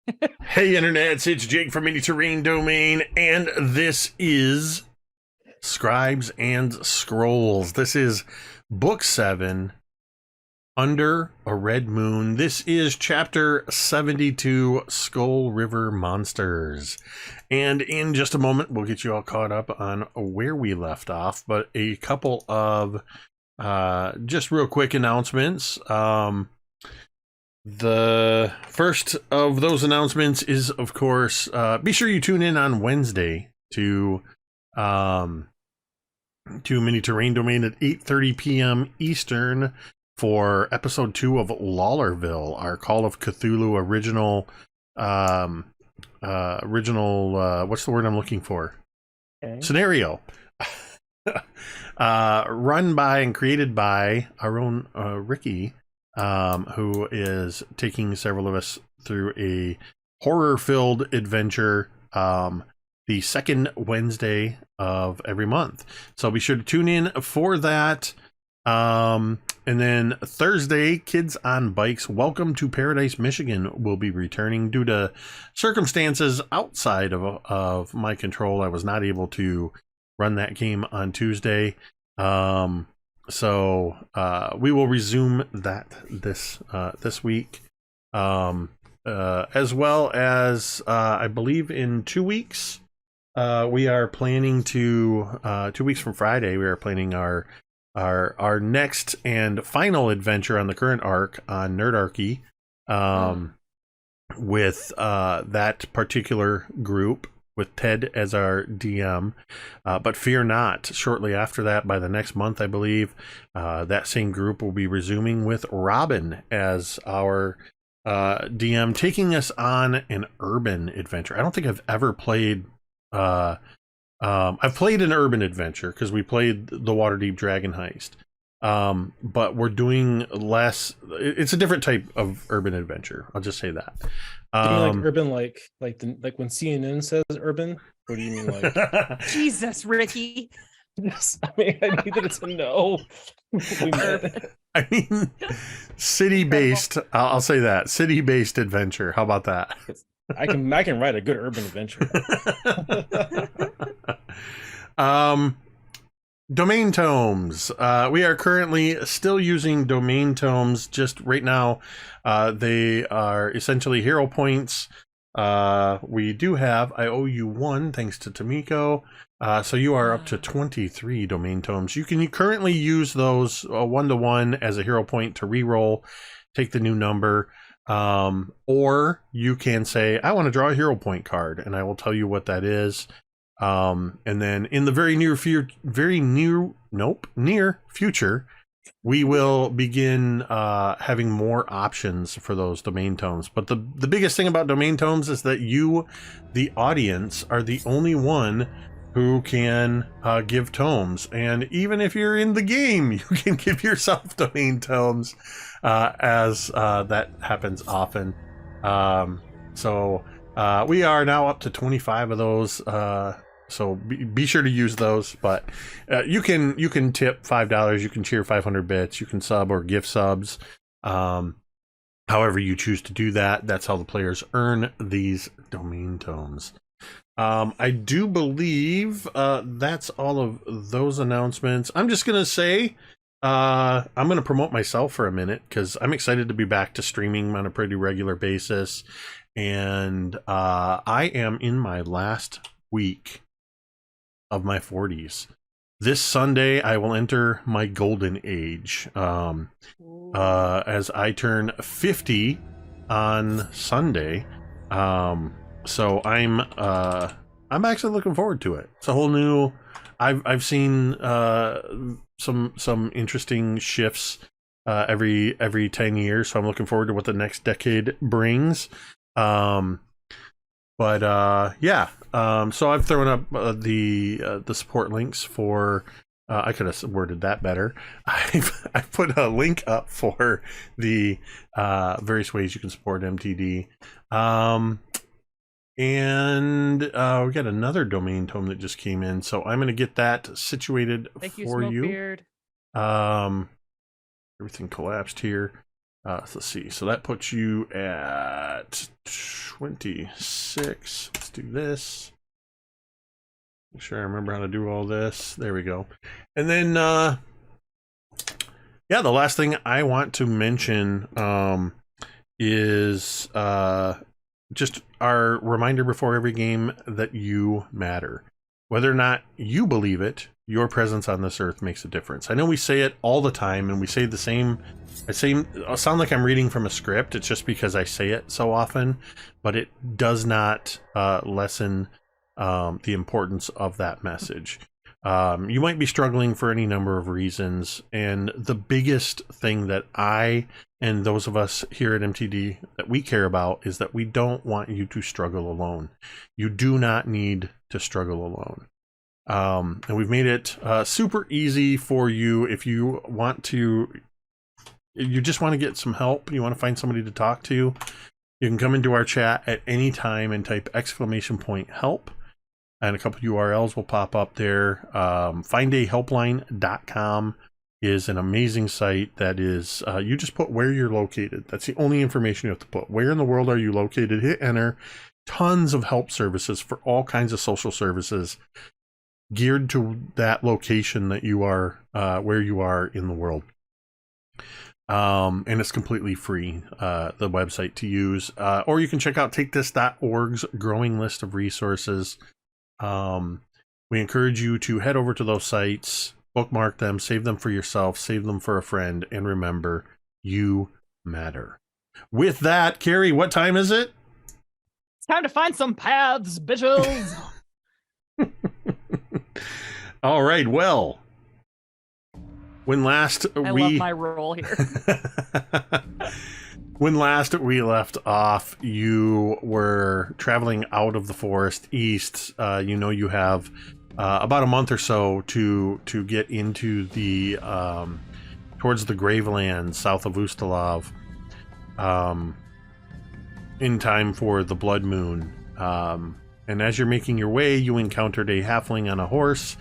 Hey internets, it's Jake from Mini Terrain Domain, and this is Scribes and Scrolls. This is Book 7, Under a Red Moon. This is Chapter 72, Skull River Monsters. And in just a moment, we'll get you all caught up on where we left off, but a couple of just real quick announcements. The first of those announcements is, of course, be sure you tune in on Wednesday to Mini Terrain Domain at 8:30 p.m. Eastern for episode 2 of Lawlerville, our Call of Cthulhu original, what's the word I'm looking for? Okay. Scenario. Run by and created by our own Ricky, who is taking several of us through a horror-filled adventure the second Wednesday of every month. So be sure to tune in for that. And then Thursday, Kids on Bikes Welcome to Paradise, Michigan will be returning due to circumstances outside of my control. I was not able to run that game on Tuesday. So we will resume that this week, as well as I believe in 2 weeks. We are planning to 2 weeks from Friday. We are planning our next and final adventure on the current arc on Nerdarchy, with that particular group, with Ted as our DM. But fear not, shortly after that, by the next month, I believe, that same group will be resuming with Robin as our DM, taking us on an urban adventure. I don't think I've ever played... I've played an urban adventure because we played the Waterdeep Dragon Heist. But we're doing less. It's a different type of urban adventure. I'll just say that. Do you mean like urban, like when CNN says urban? Or do you mean like Jesus, Ricky? Yes, I mean I needed to know. I mean, city-based. I'll say that city-based adventure. How about that? I can write a good urban adventure. Domain tomes. We are currently still using domain tomes. Just right now, they are essentially hero points. We do have, I owe you 1 thanks to Tamiko. So you are up to 23 domain tomes. You can currently use those 1-to-1 as a hero point to reroll, take the new number. Or you can say, I want to draw a hero point card, and I will tell you what that is. And then in the near future, we will begin having more options for those domain tomes. But the biggest thing about domain tomes is that you, the audience, are the only one who can give tomes. And even if you're in the game, you can give yourself domain tomes, as that happens often. So we are now up to 25 of those. So be sure to use those. But you can tip $5, you can cheer 500 bits, you can sub or gift subs. However you choose to do that, that's how the players earn these domain tomes. I do believe that's all of those announcements. I'm just going to say, I'm going to promote myself for a minute because I'm excited to be back to streaming on a pretty regular basis. And I am in my last week of my 40s. This Sunday, I will enter my golden age, as I turn 50 on Sunday. So I'm actually looking forward to it. It's a whole new. I've seen some interesting shifts every 10 years, so I'm looking forward to what the next decade brings. Yeah. So I've thrown up the support links for. I could have worded that better. I put a link up for the various ways you can support MTD. And we got another domain tome that just came in, so I'm going to get that situated for you. Beard. Everything collapsed here. So let's see. So that puts you at 26. Let's do this. Make sure I remember how to do all this. There we go. And then, yeah, the last thing I want to mention is just our reminder before every game that you matter. Whether or not you believe it, your presence on this earth makes a difference. I know we say it all the time, and we say the same. I sound like I'm reading from a script. It's just because I say it so often, but it does not lessen the importance of that message. You might be struggling for any number of reasons, and the biggest thing that I and those of us here at MTD that we care about is that we don't want you to struggle alone. You do not need to struggle alone. And we've made it super easy for you if you want to, you just want to get some help, you want to find somebody to talk to, you can come into our chat at any time and type !help. And a couple URLs will pop up there. Findahelpline.com is an amazing site that is, you just put where you're located. That's the only information you have to put. Where in the world are you located? Hit enter. Tons of help services for all kinds of social services geared to that location that you are, where you are in the world. And it's completely free, the website to use. Or you can check out takethis.org's growing list of resources. We encourage you to head over to those sites, bookmark them, save them for yourself, save them for a friend, and remember, you matter. With that, Cari, what time is it? It's time to find some paths, bitches. All right, well, when last I love my role here. When last we left off, you were traveling out of the forest east. You know you have about a month or so to get into the towards the Gravelands south of Ustalov, in time for the Blood Moon. And as you're making your way, you encountered a halfling on a horse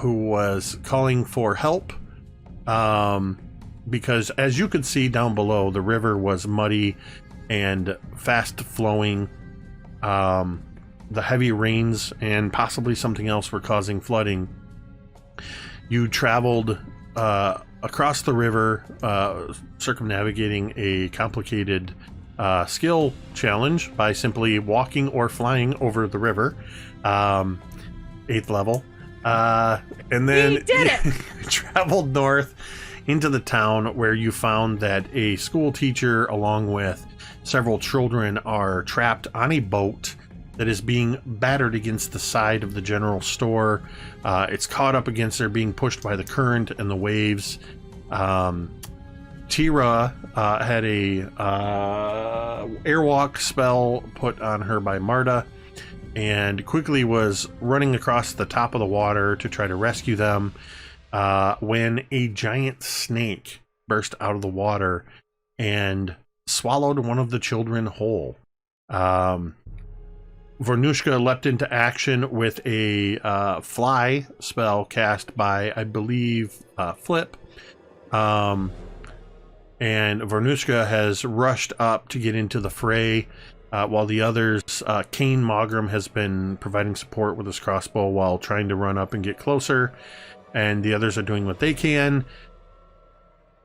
who was calling for help. Because as you could see down below, the river was muddy and fast flowing. The heavy rains and possibly something else were causing flooding. You traveled across the river, circumnavigating a complicated skill challenge by simply walking or flying over the river. 8th level. And then We did it! you traveled north into the town, where you found that a school teacher along with several children are trapped on a boat that is being battered against the side of the general store. It's caught up against, they're being pushed by the current and the waves. Teera had a airwalk spell put on her by Marda, and quickly was running across the top of the water to try to rescue them. When a giant snake burst out of the water and swallowed one of the children whole. Vornush'ka leapt into action with a fly spell cast by, I believe, Flip. And Vornush'ka has rushed up to get into the fray, while the others, Kane Mogram has been providing support with his crossbow while trying to run up and get closer. And the others are doing what they can.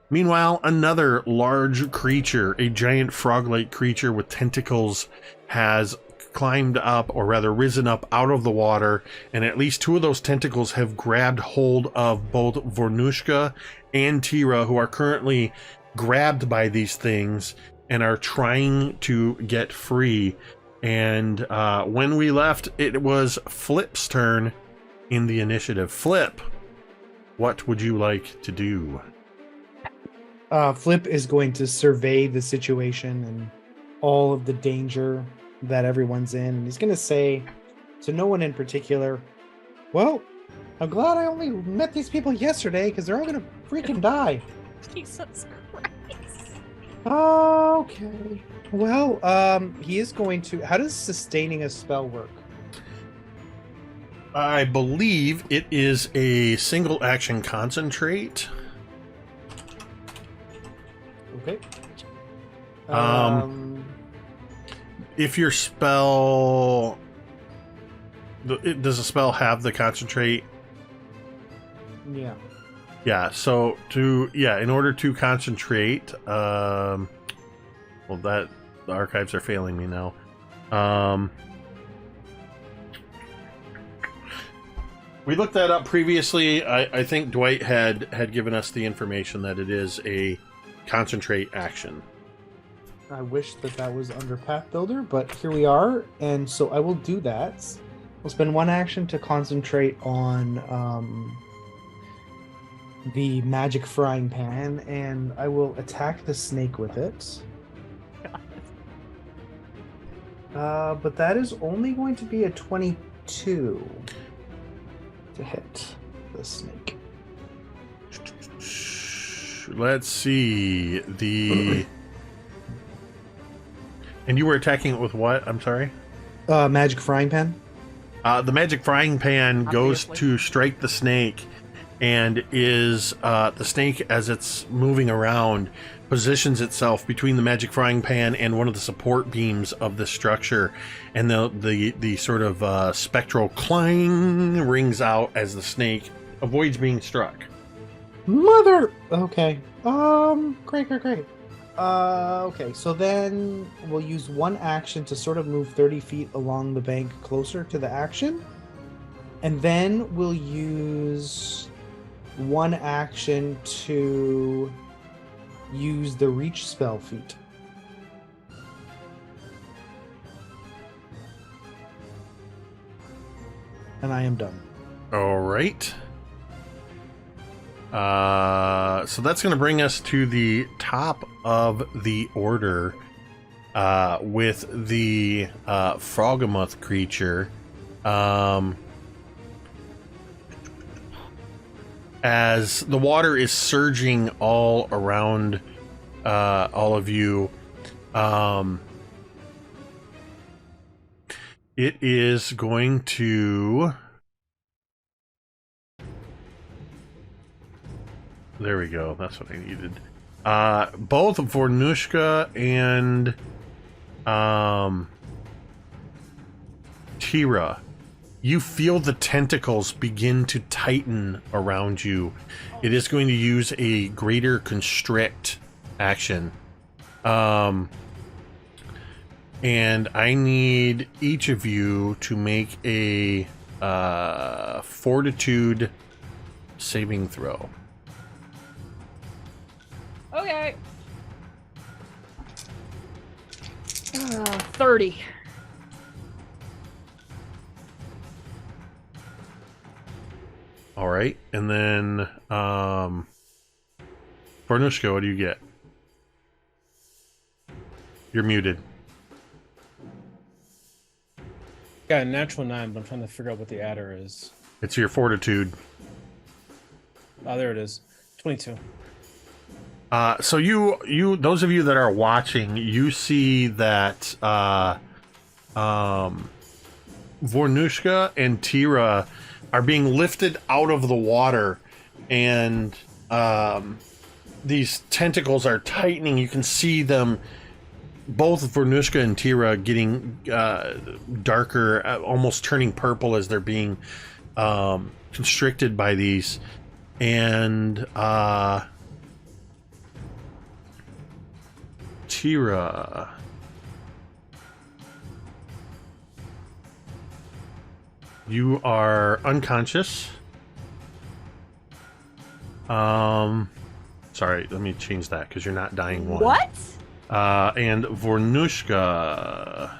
Meanwhile, another large creature, a giant frog-like creature with tentacles, has climbed up, or rather risen up out of the water, and at least 2 of those tentacles have grabbed hold of both Vornush'ka and Teera, who are currently grabbed by these things and are trying to get free. And when we left, it was Flip's turn in the initiative. Flip, what would you like to do? Flip is going to survey the situation and all of the danger that everyone's in. And he's going to say to no one in particular, well, I'm glad I only met these people yesterday because they're all going to freaking die. Jesus Christ. Okay. Well, he is going to... How does sustaining a spell work? I believe it is a single action concentrate. Okay. If your spell... Does a spell have the concentrate? Yeah. Yeah, so in order to concentrate, well, the archives are failing me now. We looked that up previously. I think Dwight had given us the information that it is a concentrate action. I wish that was under Path Builder, but here we are, and so I will do that. We'll spend one action to concentrate on the magic frying pan, and I will attack the snake with it. But that is only going to be a 22 to hit the snake. Let's see the. And you were attacking it with what? I'm sorry. Magic frying pan. The magic frying pan goes Obviously. to strike the snake, and is the snake, as it's moving around, positions itself between the magic frying pan and one of the support beams of the structure, and the sort of spectral clang rings out as the snake avoids being struck. Mother. Okay. Great. Okay, so then we'll use one action to sort of move 30 feet along the bank closer to the action. And then we'll use one action to use the reach spell feat. And I am done. All right. So that's going to bring us to the top of the order with the Froggamoth creature. As the water is surging all around all of you, it is going to... There we go. That's what I needed. Both Vornush'ka and Teera, you feel the tentacles begin to tighten around you. It is going to use a greater constrict action. And I need each of you to make a fortitude saving throw. Okay. 30. All right, and then Vornush'ka, what do you get? You're muted. Got a natural 9, but I'm trying to figure out what the adder is. It's your fortitude. Oh, there it is. 22. So you those of you that are watching, you see that Vornush'ka and Teera are being lifted out of the water, and these tentacles are tightening. You can see them, both Vornush'ka and Teera, getting darker, almost turning purple as they're being constricted by these. And Teera, you are unconscious. Sorry, let me change that because you're not dying one. What? And Vornush'ka,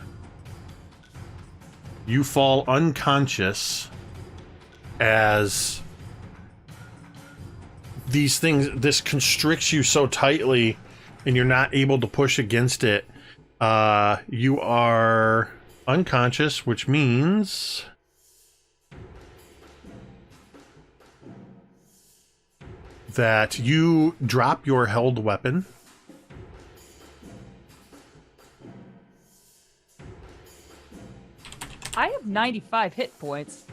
you fall unconscious as these things, this constricts you so tightly and you're not able to push against it. You are unconscious, which means that you drop your held weapon. I have 95 hit points.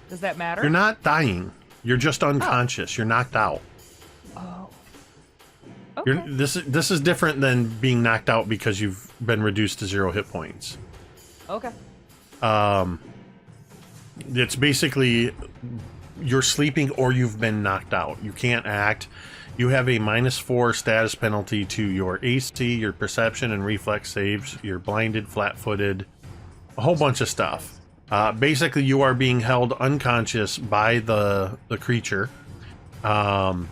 Does that matter? You're not dying. You're just unconscious. You're knocked out. Oh. Okay. This is different than being knocked out because you've been reduced to 0 hit points. Okay. It's basically you're sleeping or you've been knocked out. You can't act. You have a -4 status penalty to your AC, your perception and reflex saves. You're blinded, flat-footed, a whole bunch of stuff. Basically, you are being held unconscious by the creature. So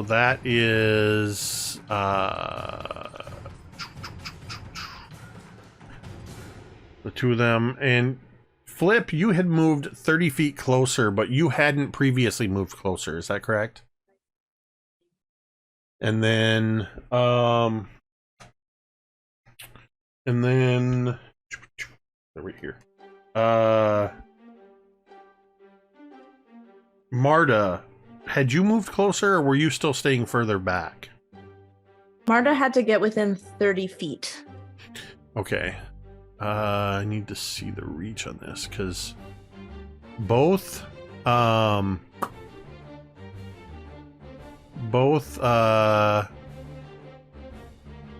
that is the two of them. And Flip, you had moved 30 feet closer, but you hadn't previously moved closer. Is that correct? And then right here. Marda, had you moved closer or were you still staying further back? Marda had to get within 30 feet. Okay. I need to see the reach on this because both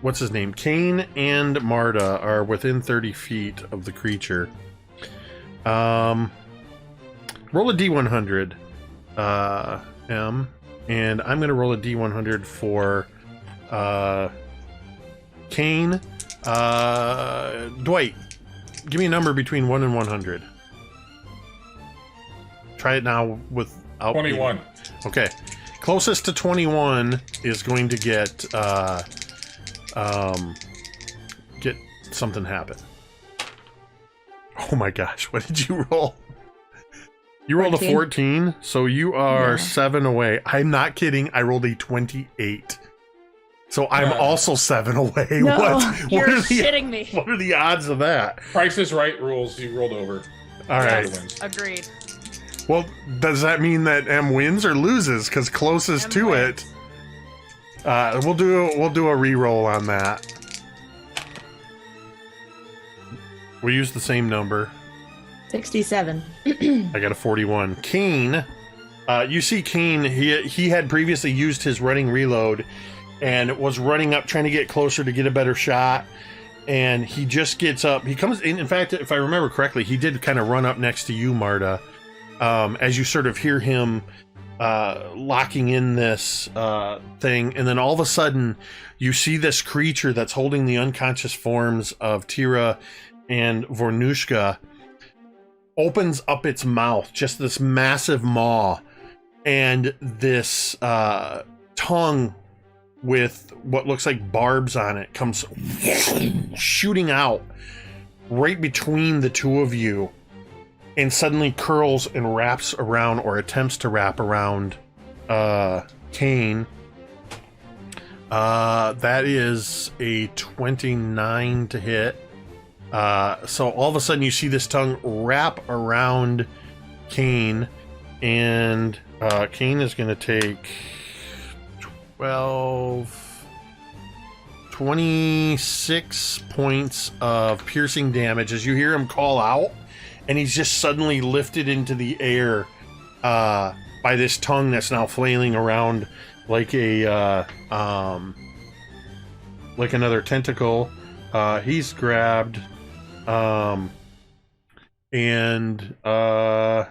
what's his name? Kane and Marda are within 30 feet of the creature. Roll a D100, M, and I'm gonna roll a D100 for Kane. Dwight, give me a number between 1 and 100. Try it now without 21. Okay. Closest to 21 is going to get something happen. Oh my gosh, what did you roll? You rolled 14. a 14, so you are Yeah. 7 away. I'm not kidding. I rolled a 28. So I'm also 7 away. No, You're are the, shitting me. what are the odds of that? Price is Right rules. You rolled over. All right. Wins. Agreed. Well, does that mean that M wins or loses? Because closest M to wins. it, we'll do a re-roll on that. We use the same number. 67. I got a 41. Kane, you see Kane. He had previously used his running reload, and was running up, trying to get closer to get a better shot. And he just gets up. He comes in. In fact, if I remember correctly, he did kind of run up next to you, Marda. As you sort of hear him locking in this thing, and then all of a sudden you see this creature that's holding the unconscious forms of Teera and Vornush'ka opens up its mouth, just this massive maw, and this tongue with what looks like barbs on it comes shooting out right between the two of you, and suddenly curls and wraps around, or attempts to wrap around Kane. That is a 29 to hit. So all of a sudden you see this tongue wrap around Kane, and Kane is going to take 26 points of piercing damage as you hear him call out, and he's just suddenly lifted into the air by this tongue that's now flailing around like a like another tentacle. He's grabbed and that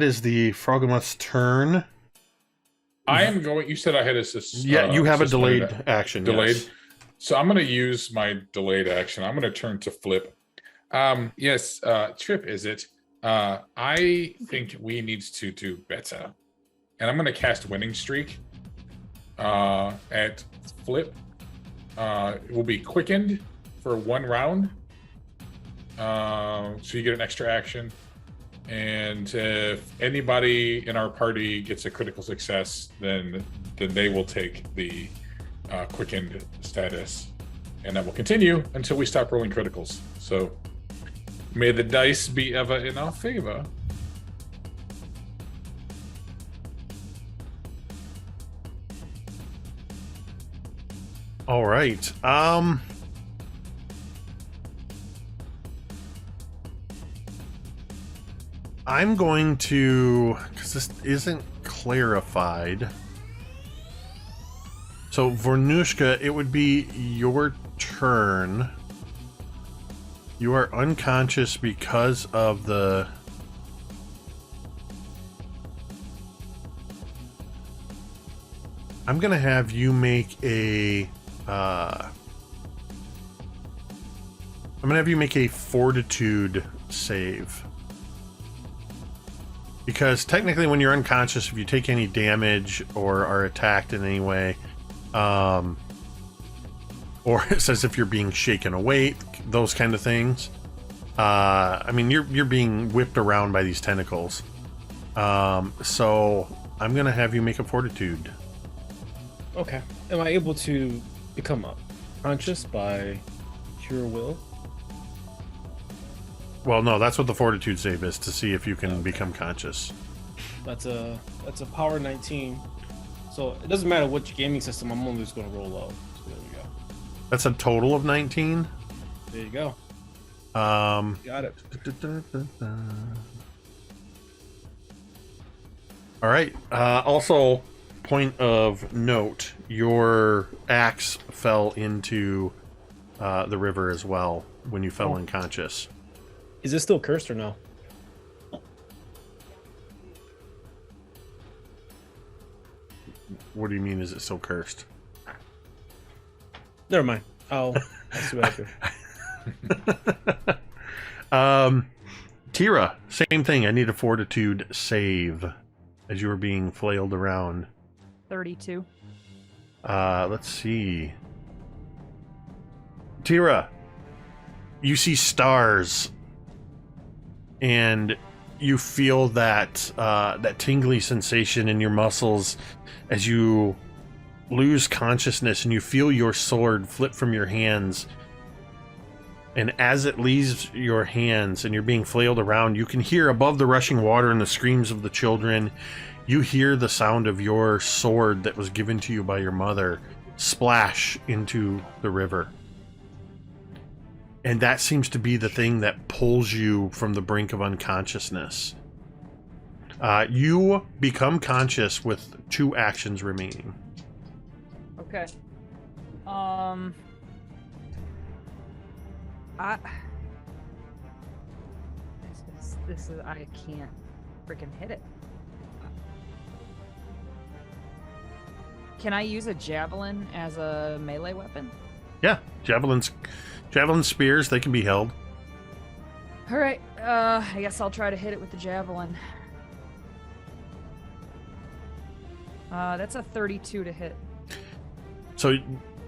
is the Frogmoth's turn. I am going. You said I had a You have a delayed suspended action. Delayed. Yes. So I'm going to use my delayed action. I'm going to turn to Flip. Yes, Trip, is it? I think we need to do better, and I'm going to cast Winning Streak at Flip. It will be quickened for 1 round, so you get an extra action. And if anybody in our party gets a critical success, then they will take the quickened status, and that will continue until we stop rolling criticals. So may the dice be ever in our favor. All right. I'm going to, because this isn't clarified. So Vornush'ka, it would be your turn. You are unconscious because of the... I'm going to have you make a... I'm going to have you make a fortitude save. Because technically when you're unconscious, if you take any damage or are attacked in any way, or it says if you're being shaken awake, those kind of things. I mean, you're being whipped around by these tentacles. So I'm going to have you make a fortitude. Okay. Am I able to become conscious by pure will? Well, no, that's what the fortitude save is, to see if you can become conscious. That's a power 19. So it doesn't matter which gaming system, I'm only just going to roll low. So there we go. That's a total of 19. There you go. Got it. All right. Also, point of note, your axe fell into the river as well when you fell unconscious. Is it still cursed or no? What do you mean, is it still cursed? Never mind. I'll see what I do. Teera, same thing. I need a fortitude save as you were being flailed around. 32. Let's see. Teera, you see stars, and you feel that that tingly sensation in your muscles as you lose consciousness, and you feel your sword flip from your hands. And as it leaves your hands and you're being flailed around, you can hear above the rushing water and the screams of the children, you hear the sound of your sword that was given to you by your mother splash into the river. And that seems to be the thing that pulls you from the brink of unconsciousness. You become conscious with 2 actions remaining. Okay. This is I can't freaking hit it. Can I use a javelin as a melee weapon? Yeah, javelin spears, they can be held. All right. I guess I'll try to hit it with the javelin. That's a 32 to hit. So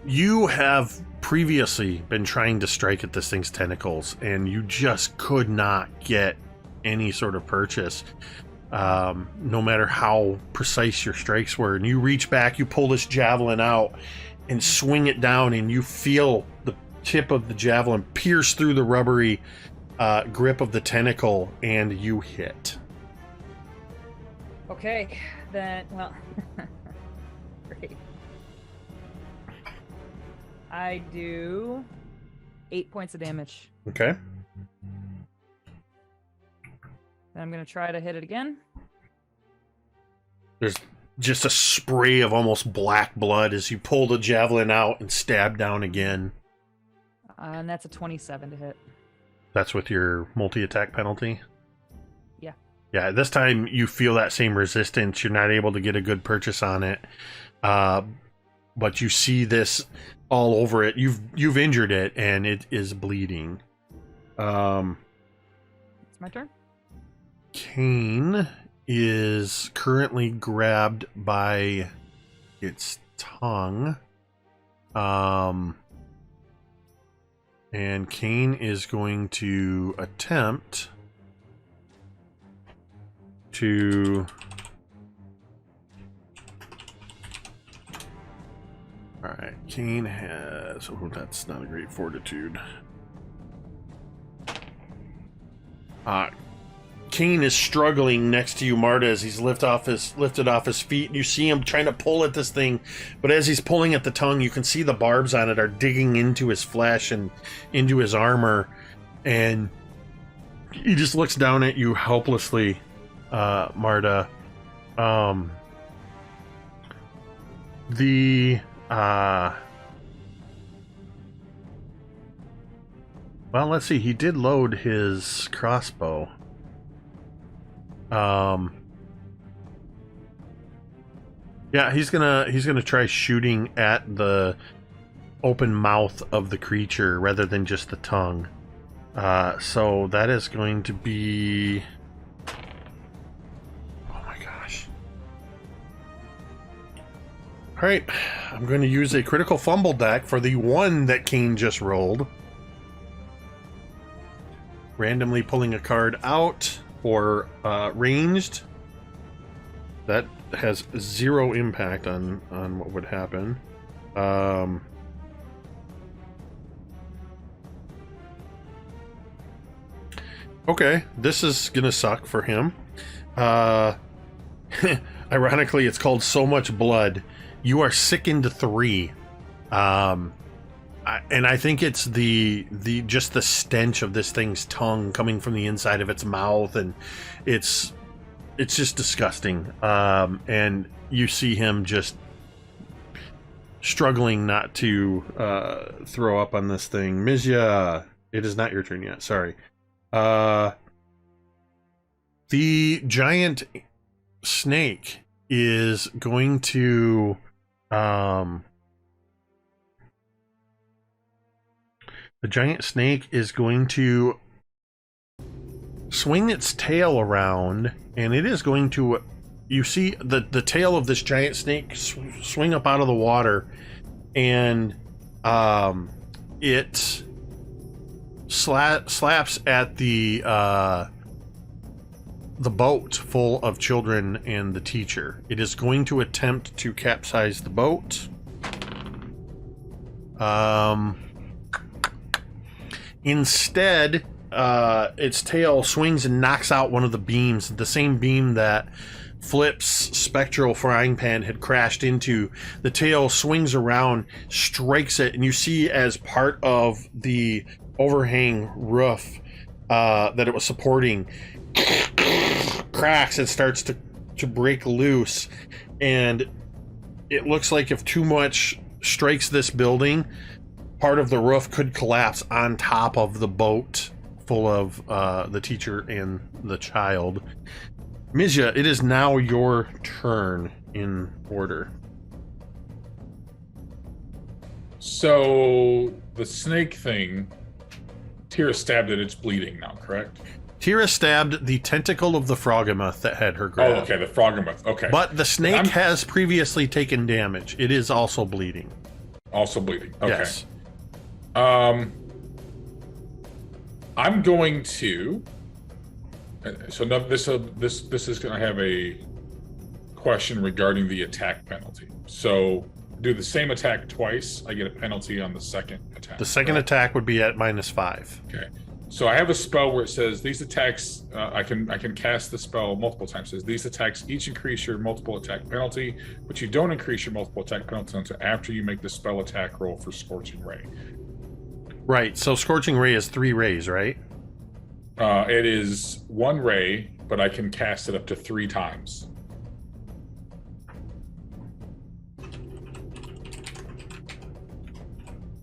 you have previously been trying to strike at this thing's tentacles, and you just could not get any sort of purchase, no matter how precise your strikes were. And you reach back, you pull this javelin out and swing it down, and you feel the tip of the javelin pierce through the rubbery grip of the tentacle, and you hit. Okay, then, well, great. I do 8 points of damage. Okay. Then I'm going to try to hit it again. There's just a spray of almost black blood as you pull the javelin out and stab down again. And that's a 27 to hit. That's with your multi-attack penalty? Yeah. Yeah, this time you feel that same resistance. You're not able to get a good purchase on it. But you see this all over it. You've injured it, and it is bleeding. It's my turn. Cane is currently grabbed by its tongue. And Cane is going to attempt to... Alright, Cane has... Oh, that's not a great fortitude. Cane is struggling next to you, Marda, as he's lifted off his feet. You see him trying to pull at this thing, but as he's pulling at the tongue, you can see the barbs on it are digging into his flesh and into his armor. And He just looks down at you helplessly, Marda. Well, let's see. He did load his crossbow. Yeah, he's gonna try shooting at the open mouth of the creature rather than just the tongue. So that is going to be. Oh my gosh! All right, I'm going to use a critical fumble deck for the one that Kane just rolled. Randomly pulling a card out for ranged. That has 0 impact on what would happen. Okay, this is gonna suck for him. Ironically, it's called So Much Blood. You are sickened 3. And I think it's the just the stench of this thing's tongue coming from the inside of its mouth, and it's just disgusting. And you see him just struggling not to throw up on this thing. Mizya, it is not your turn yet. Sorry. The giant snake is going to swing its tail around, and it is going to, you see the tail of this giant snake swing up out of the water, and it slaps at the boat full of children and the teacher. It is going to attempt to capsize the boat. Instead, its tail swings and knocks out one of the beams, the same beam that Flip's spectral frying pan had crashed into. The tail swings around, strikes it, and you see as part of the overhang roof that it was supporting cracks and starts to break loose, and it looks like if too much strikes this building, part of the roof could collapse on top of the boat full of the teacher and the child. Mizya, it is now your turn in order. So the snake thing, Teera stabbed it, it's bleeding now, correct? Teera stabbed the tentacle of the Froghemoth that had her grab. Oh, okay, the Froghemoth, okay. But the snake has previously taken damage. It is also bleeding. Also bleeding, okay. Yes. I'm going to. So no, this is going to have a question regarding the attack penalty. So do the same attack twice. I get a penalty on the second attack. The second attack would be at -5. Okay. So I have a spell where it says these attacks. I can cast the spell multiple times. It says these attacks each increase your multiple attack penalty, but you don't increase your multiple attack penalty until after you make the spell attack roll for Scorching Ray. Right. So Scorching Ray is 3 rays, right? It is 1 ray, but I can cast it up to 3 times.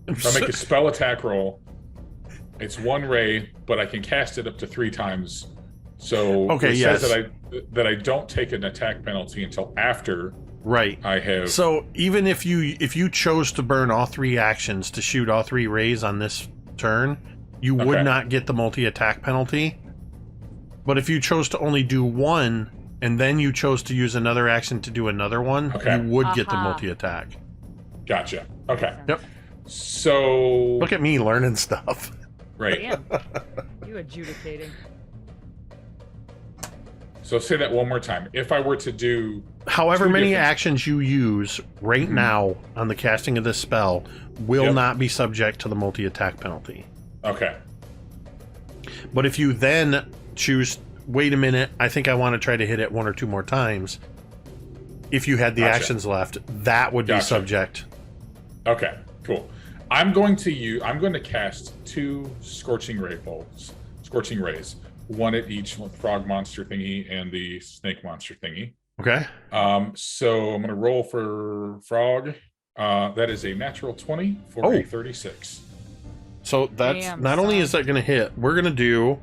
If I make a spell attack roll, it's 1 ray, but I can cast it up to 3 times. So okay, it yes. says that I don't take an attack penalty until after. Right. I have. So even if you chose to burn all 3 actions to shoot all 3 rays on this turn, you would not get the multi-attack penalty. But if you chose to only do 1, and then you chose to use another action to do another one, you would get the multi-attack. Gotcha. Okay. Yep. So look at me learning stuff. Right. Damn. You adjudicating. So say that one more time. If I were to do however many actions you use right now on the casting of this spell will not be subject to the multi-attack penalty. Okay. But if you then choose, wait a minute, I think I want to try to hit it 1 or 2 more times, if you had the actions left, that would be subject. Okay, cool. I'm going to cast 2 Scorching Rays. one at each frog monster thingy and the snake monster thingy. Okay. So I'm going to roll for frog. That is a natural 20 for a 36. So that's Damn, not only son. is that going to hit, we're going to do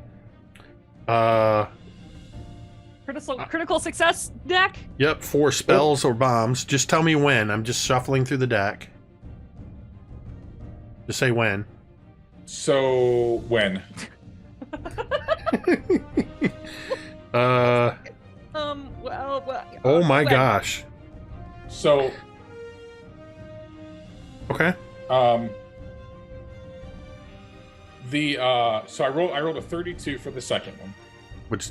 Critical success deck? yep, 4 spells or bombs. Just tell me when. I'm just shuffling through the deck. Just say when. So when? Oh my when? gosh. So Okay. So I rolled a 32 for the second one. Which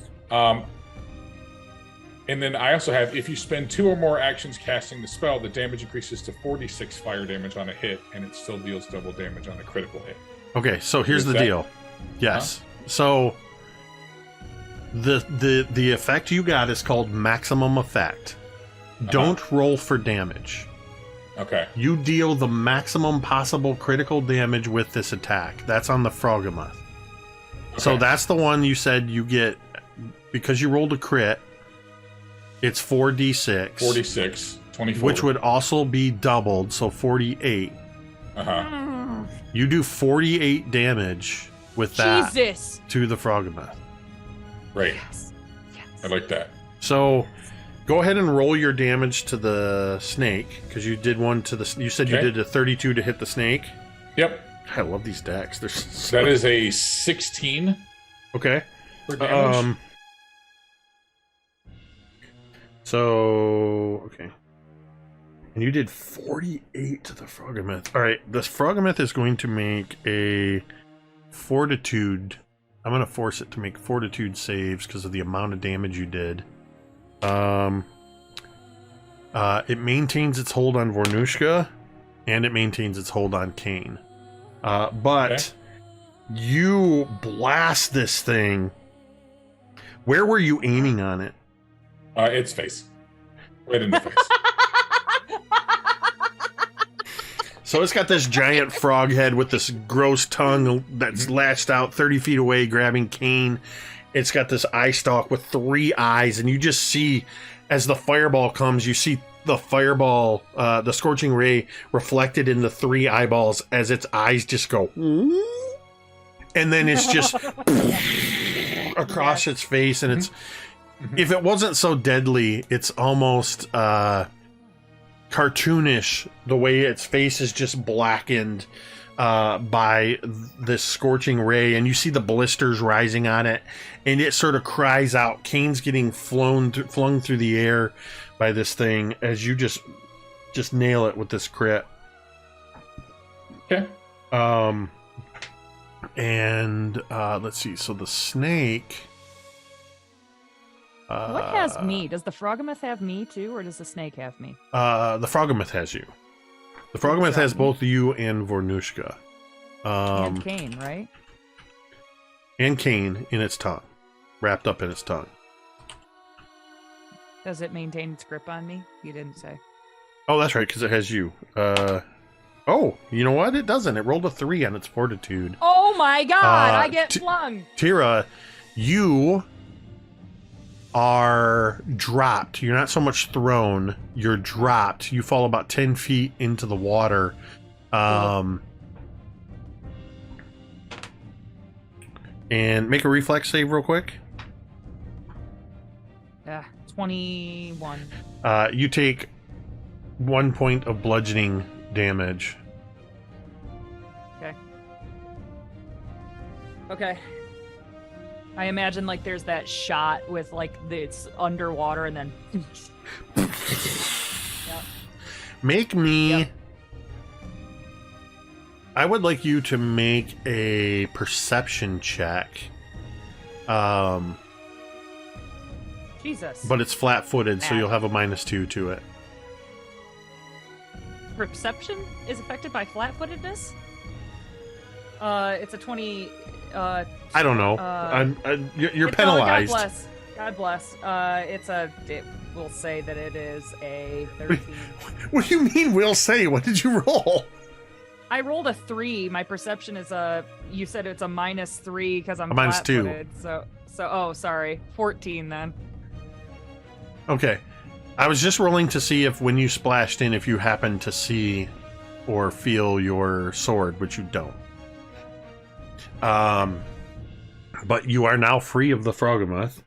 And then I also have, if you spend 2 or more actions casting the spell, the damage increases to 46 fire damage on a hit, and it still deals double damage on a critical hit. okay, so here's Is the that- deal. Yes. So the effect you got is called maximum effect. Don't roll for damage. Okay. You deal the maximum possible critical damage with this attack. That's on the Froghemoth. So Okay. that's the one you said you get because you rolled a crit. It's 4d6. 46, 24. Which would also be doubled, so 48. Uh-huh. You do 48 damage with that Jesus. to the Froghemoth. Right. Yes. I like that. So go ahead and roll your damage to the snake, because you did one to the... You said you Okay. did a 32 to hit the snake? Yep. I love these decks. They're so... That is a 16 Okay. for damage. So... Okay. And you did 48 to the Froghemoth. Alright, this Froghemoth is going to make a fortitude... I'm going to force it to make fortitude saves because of the amount of damage you did. It maintains its hold on Vornush'ka, and it maintains its hold on Cain. But you blast this thing. Where were you aiming on it? Its face. Right in the face. So it's got this giant frog head with this gross tongue that's lashed out 30 feet away, grabbing Cain. It's got this eye stalk with 3 eyes, and you just see, as the fireball comes, you see the fireball, the scorching ray, reflected in the 3 eyeballs as its eyes just go, and then it's just across its face, and it's, if it wasn't so deadly, it's almost cartoonish the way its face is just blackened by this scorching ray, and you see the blisters rising on it, and it sort of cries out. Cain's getting flung through the air by this thing as you just nail it with this crit. Okay. And let's see. So the snake. What has me? Does the Froghemoth have me too, or does the snake have me? The Froghemoth has you. The Froghemoth has both you and Vornush'ka. And Cain, right? And Cain in its tongue. Wrapped up in its tongue. Does it maintain its grip on me? You didn't say. Oh, that's right, because it has you. Oh, you know what? It doesn't. It rolled a 3 on its fortitude. Oh my god, I get flung. Teera, you are dropped. You're not so much thrown. You're dropped. You fall about 10 feet into the water. And make a reflex save real quick. 21. You take 1 point of bludgeoning damage. Okay. I imagine like there's that shot with like it's underwater and then. Yep. Make me. Yep. I would like you to make a perception check. Jesus. But it's flat-footed, so you'll have a -2 to it. Perception is affected by flat-footedness? It's a 20. I don't know. You're it's, penalized. God bless. It will say that it is a 13. What do you mean? We'll say. What did you roll? I rolled a 3. My perception is you said it's a -3 because I'm A -2. flat-footed. Oh, sorry. 14 then. Okay. I was just rolling to see if when you splashed in, if you happened to see or feel your sword, which you don't. But you are now free of the Froghemoth.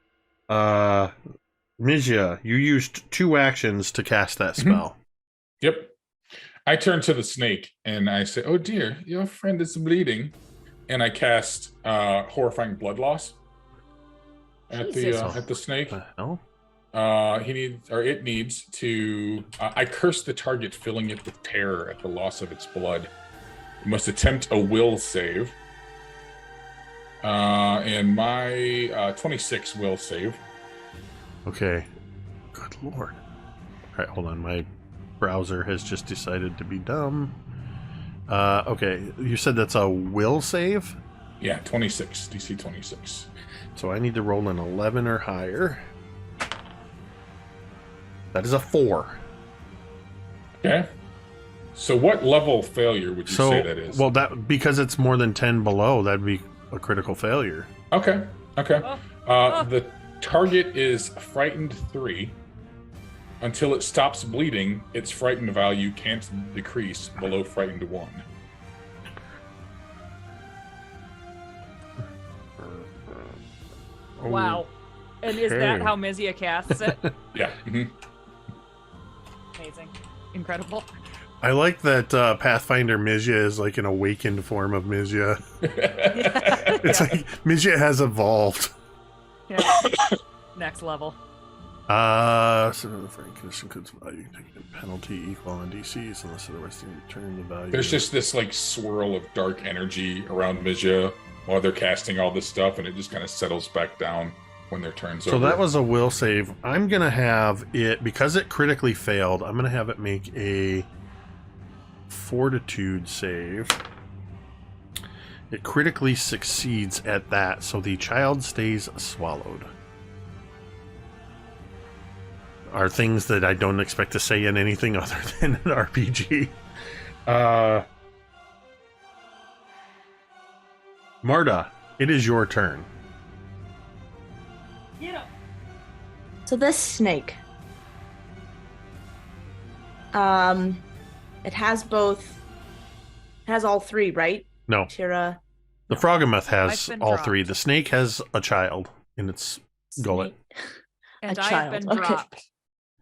Mizya, you used 2 actions to cast that spell. Yep. I turn to the snake and I say, "Oh dear, your friend is bleeding," and I cast horrifying blood loss at the snake. What the hell? It needs to. I curse the target, filling it with terror at the loss of its blood. It must attempt a will save. And my 26 will save. Okay. Good lord. All right, hold on. My browser has just decided to be dumb. Okay, you said that's a will save? Yeah, 26. DC 26. So I need to roll an 11 or higher. That is a 4. Okay. So what level failure would you say that is? Well, that because it's more than 10 below, that'd be a critical failure. Okay. The target is frightened 3. Until it stops bleeding, its frightened value can't decrease below frightened 1. Wow. And is that Okay. how Mizya casts it? Yeah. Mhm. Amazing. Incredible. I like that Pathfinder Mizya is like an awakened form of Mizya. It's like Mizya has evolved. Yeah. Next level. So the frame condition could value penalty equal on DCs unless otherwise they return the value. There's just this like swirl of dark energy around Mizya while they're casting all this stuff, and it just kind of settles back down when their turn's over. So that was a will save. I'm gonna have it, because it critically failed, I'm gonna have it make a fortitude save. It critically succeeds at that, so the child stays swallowed. Are things that I don't expect to say in anything other than an RPG. Marda, it is your turn. So this snake, it has all 3, right? No, Teera. the Froghemoth has I've been all dropped. 3. The snake has a child in its gullet. Snake. And A I have been child, okay. dropped.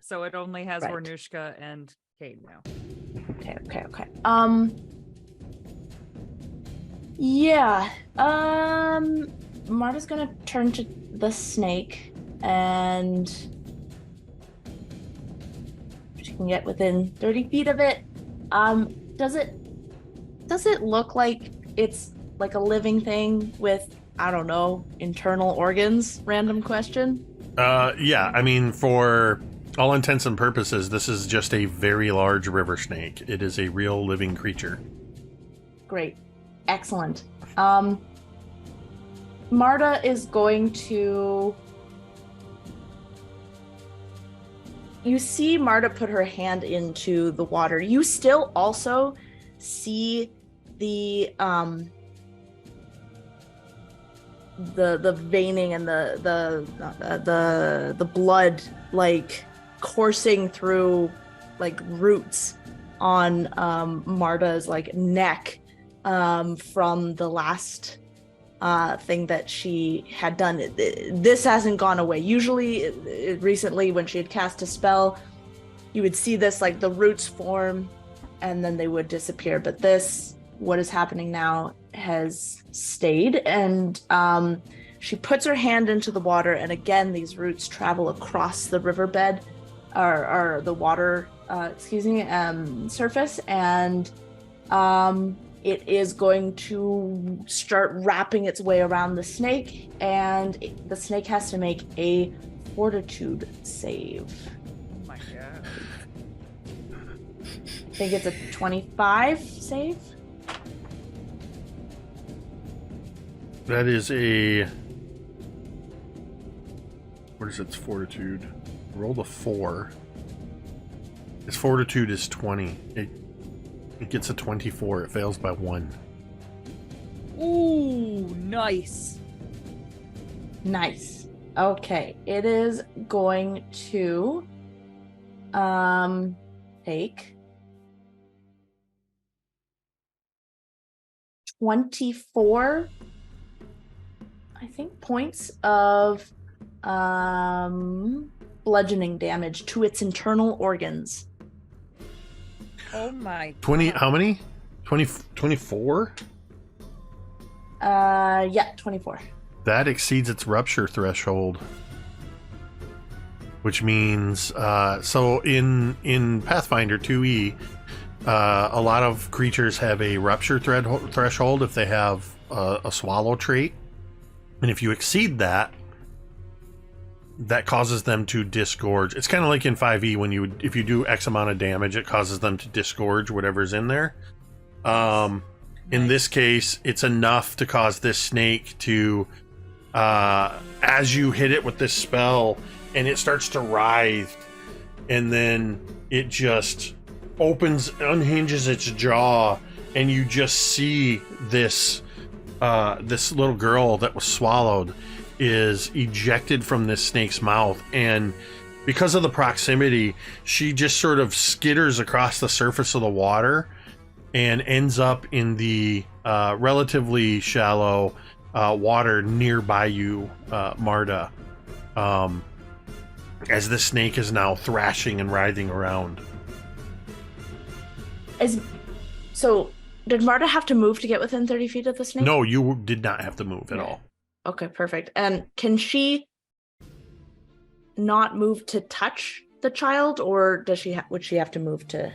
So it only has Right. Vornush'ka and Cade now. Okay. Yeah. Marta's gonna turn to the snake, and she can get within 30 feet of it. Does it look like it's like a living thing with, I don't know, internal organs? Random question. Yeah, I mean, for all intents and purposes, this is just a very large river snake. It is a real living creature. Great. Excellent. Marda is going to... You see Marda put her hand into the water. You still also see the veining and the blood like coursing through like roots on Marda's like neck from the last thing that she had done. This hasn't gone away. Usually, recently when she had cast a spell, you would see this like the roots form and then they would disappear. But this, what is happening now, has stayed, and she puts her hand into the water, and again these roots travel across the riverbed or the water surface, and it is going to start wrapping its way around the snake, and the snake has to make a fortitude save. Oh my god. I think it's a 25 save. That is a... What is its fortitude? Roll the 4. Its fortitude is 20. It gets a 24. It fails by 1. Ooh, nice. Nice. Okay, it is going to take 24, I think, points of bludgeoning damage to its internal organs. Oh my 20, God. how many? 24? Yeah, 24. That exceeds its rupture threshold. Which means, so in Pathfinder 2e, a lot of creatures have a rupture threshold if they have a swallow trait. And if you exceed that, that causes them to disgorge. It's kind of like in 5e when if you do X amount of damage, it causes them to disgorge whatever's in there. In this case, it's enough to cause this snake to, as you hit it with this spell, and it starts to writhe, and then it just unhinges its jaw, and you just see this little girl that was swallowed is ejected from this snake's mouth, and because of the proximity, she just sort of skitters across the surface of the water and ends up in the relatively shallow water nearby you, Marda, as the snake is now thrashing and writhing around. So, did Marda have to move to get within 30 feet of the snake? No, you did not have to move at all. Okay, perfect. And can she not move to touch the child, or would she have to move to?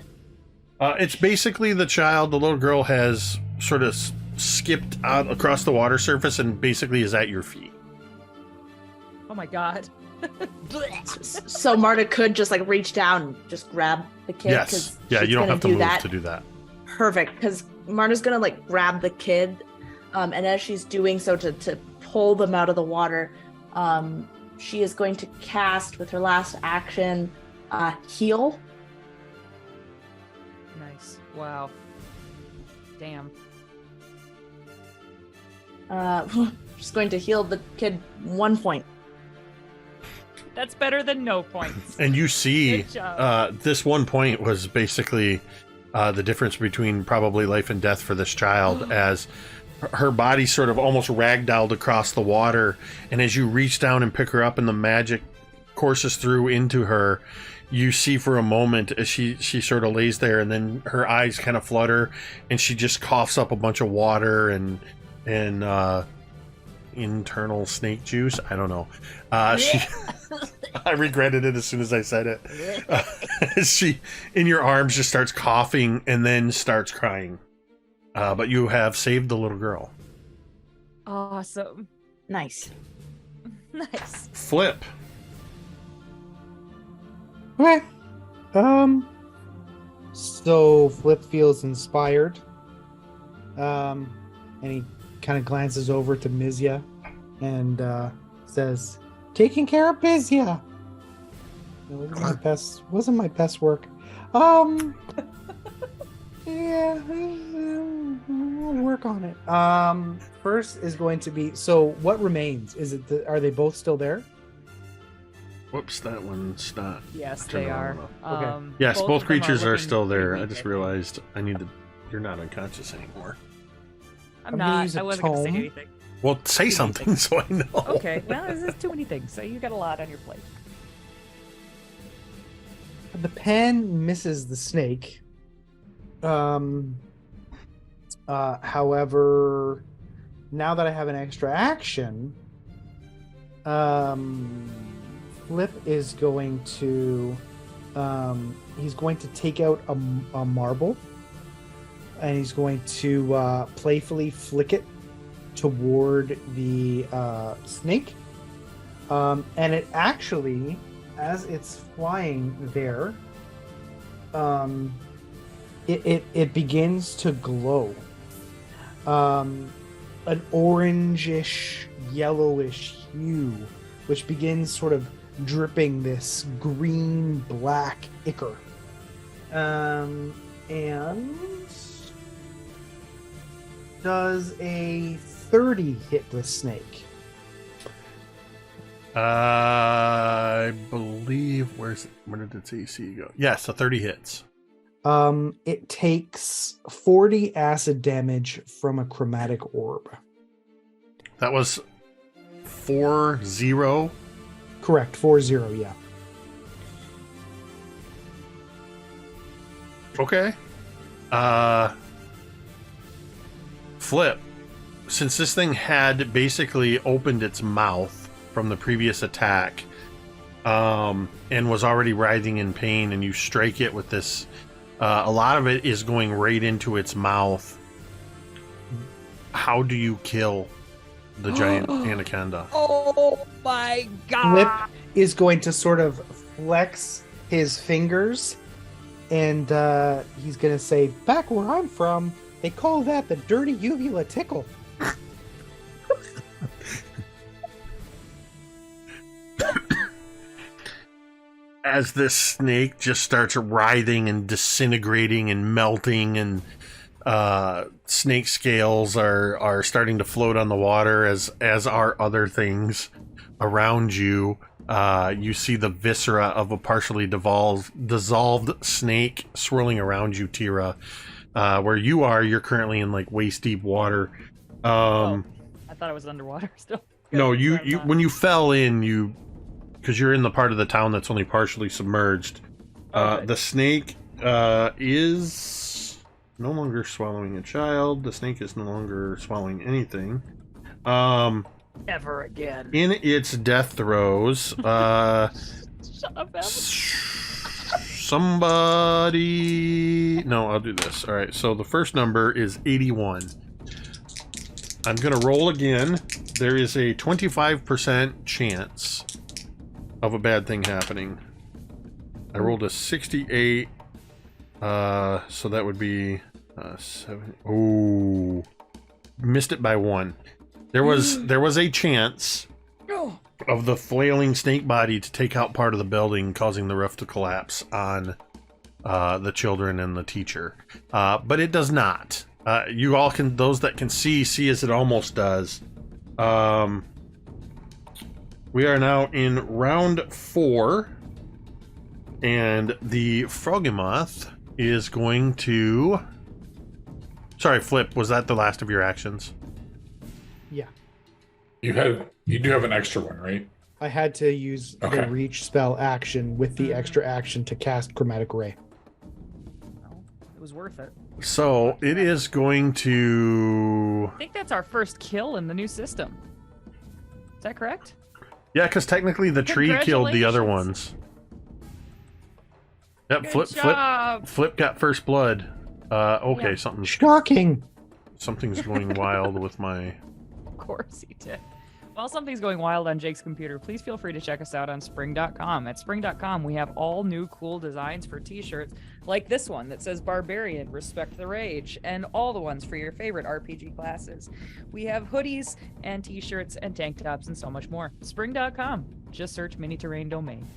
It's basically the child. The little girl has sort of skipped out across the water surface and basically is at your feet. Oh my God. So Marta could just like reach down and just grab the kid. Yes. Yeah, you don't have to move to do that. Perfect, because Marta's gonna like grab the kid, and as she's doing so to pull them out of the water, she is going to cast with her last action, heal. Nice. Wow. Damn. She's going to heal the kid 1 point. That's better than no points. And you see, Good job. this 1 point was basically the difference between probably life and death for this child, as her body sort of almost ragdolled across the water, and as you reach down and pick her up and the magic courses through into her, you see for a moment as she sort of lays there, and then her eyes kind of flutter, and she just coughs up a bunch of water and internal snake juice. I don't know. I regretted it as soon as I said it. She, in your arms, just starts coughing and then starts crying. But you have saved the little girl. Awesome. Nice. Nice. Flip. Okay. So Flip feels inspired. And he kind of glances over to Mizya and says, "Taking care of Mizya." It wasn't my best work. Yeah, I'll work on it. First is going to be, so what remains? Is it are they both still there? Whoops, that one's not. Yes, Turn they around are. enough. Yes, both of them creatures are looking still there. pretty I weak, just think. realized you're not unconscious anymore. I'm I'm gonna not. use a I wasn't going to say tome. anything. Well, say something so I know. Okay. Well, this is too many things. So you got a lot on your plate. The pen misses the snake. However, now that I have an extra action, Flip is going to he's going to take out a marble, and he's going to playfully flick it toward the snake, and it actually, as it's flying there, it begins to glow, an orangish yellowish hue, which begins sort of dripping this green black ichor, And does a 30 hit the snake? I believe where did its AC go? Yes, a 30 hits. It takes 40 acid damage from a chromatic orb. That was 4-0. Correct, 4-0, yeah. Okay. Flip. Since this thing had basically opened its mouth from the previous attack, and was already writhing in pain, and you strike it with this, a lot of it is going right into its mouth. How do you kill the giant anaconda? Oh my god! Flip is going to sort of flex his fingers, and he's going to say, back where I'm from, they call that the dirty uvula tickle. As this snake just starts writhing and disintegrating and melting, and snake scales are starting to float on the water, as are other things around you. You see the viscera of a partially dissolved snake swirling around you, Teera. Where you are, you're currently in like waist deep water. I thought it was underwater still. No, you when you fell in, because you're in the part of the town that's only partially submerged. Okay. The snake is no longer swallowing a child. The snake is no longer swallowing anything. Ever again. In its death throes, Shut up, Evan. somebody... No, I'll do this. All right, so the first number is 81. I'm going to roll again. There is a 25% chance of a bad thing happening. I rolled a 68. So that would be 7. Oh, missed it by 1. There was a chance of the flailing snake body to take out part of the building, causing the roof to collapse on the children and the teacher. But it does not. You all can, those that can see as it almost does. We are now in round 4, and the Froggymoth is going to... Sorry, Flip, was that the last of your actions? Yeah. You do have an extra one, right? I had to use Okay. the reach spell action with the extra action to cast Chromatic Ray. Well, it was worth it. So it is going to... I think that's our first kill in the new system. Is that correct? Yeah, because technically the tree killed the other Congratulations. ones. Yep, Good job. Flip got first blood. Okay, Yeah. Shocking! something's going wild with my... Of course he did. While something's going wild on Jake's computer, please feel free to check us out on spring.com. At spring.com, we have all new cool designs for t-shirts, like this one that says Barbarian, Respect the Rage, and all the ones for your favorite RPG classes. We have hoodies and t-shirts and tank tops and so much more. Spring.com. Just search Mini Terrain Domain.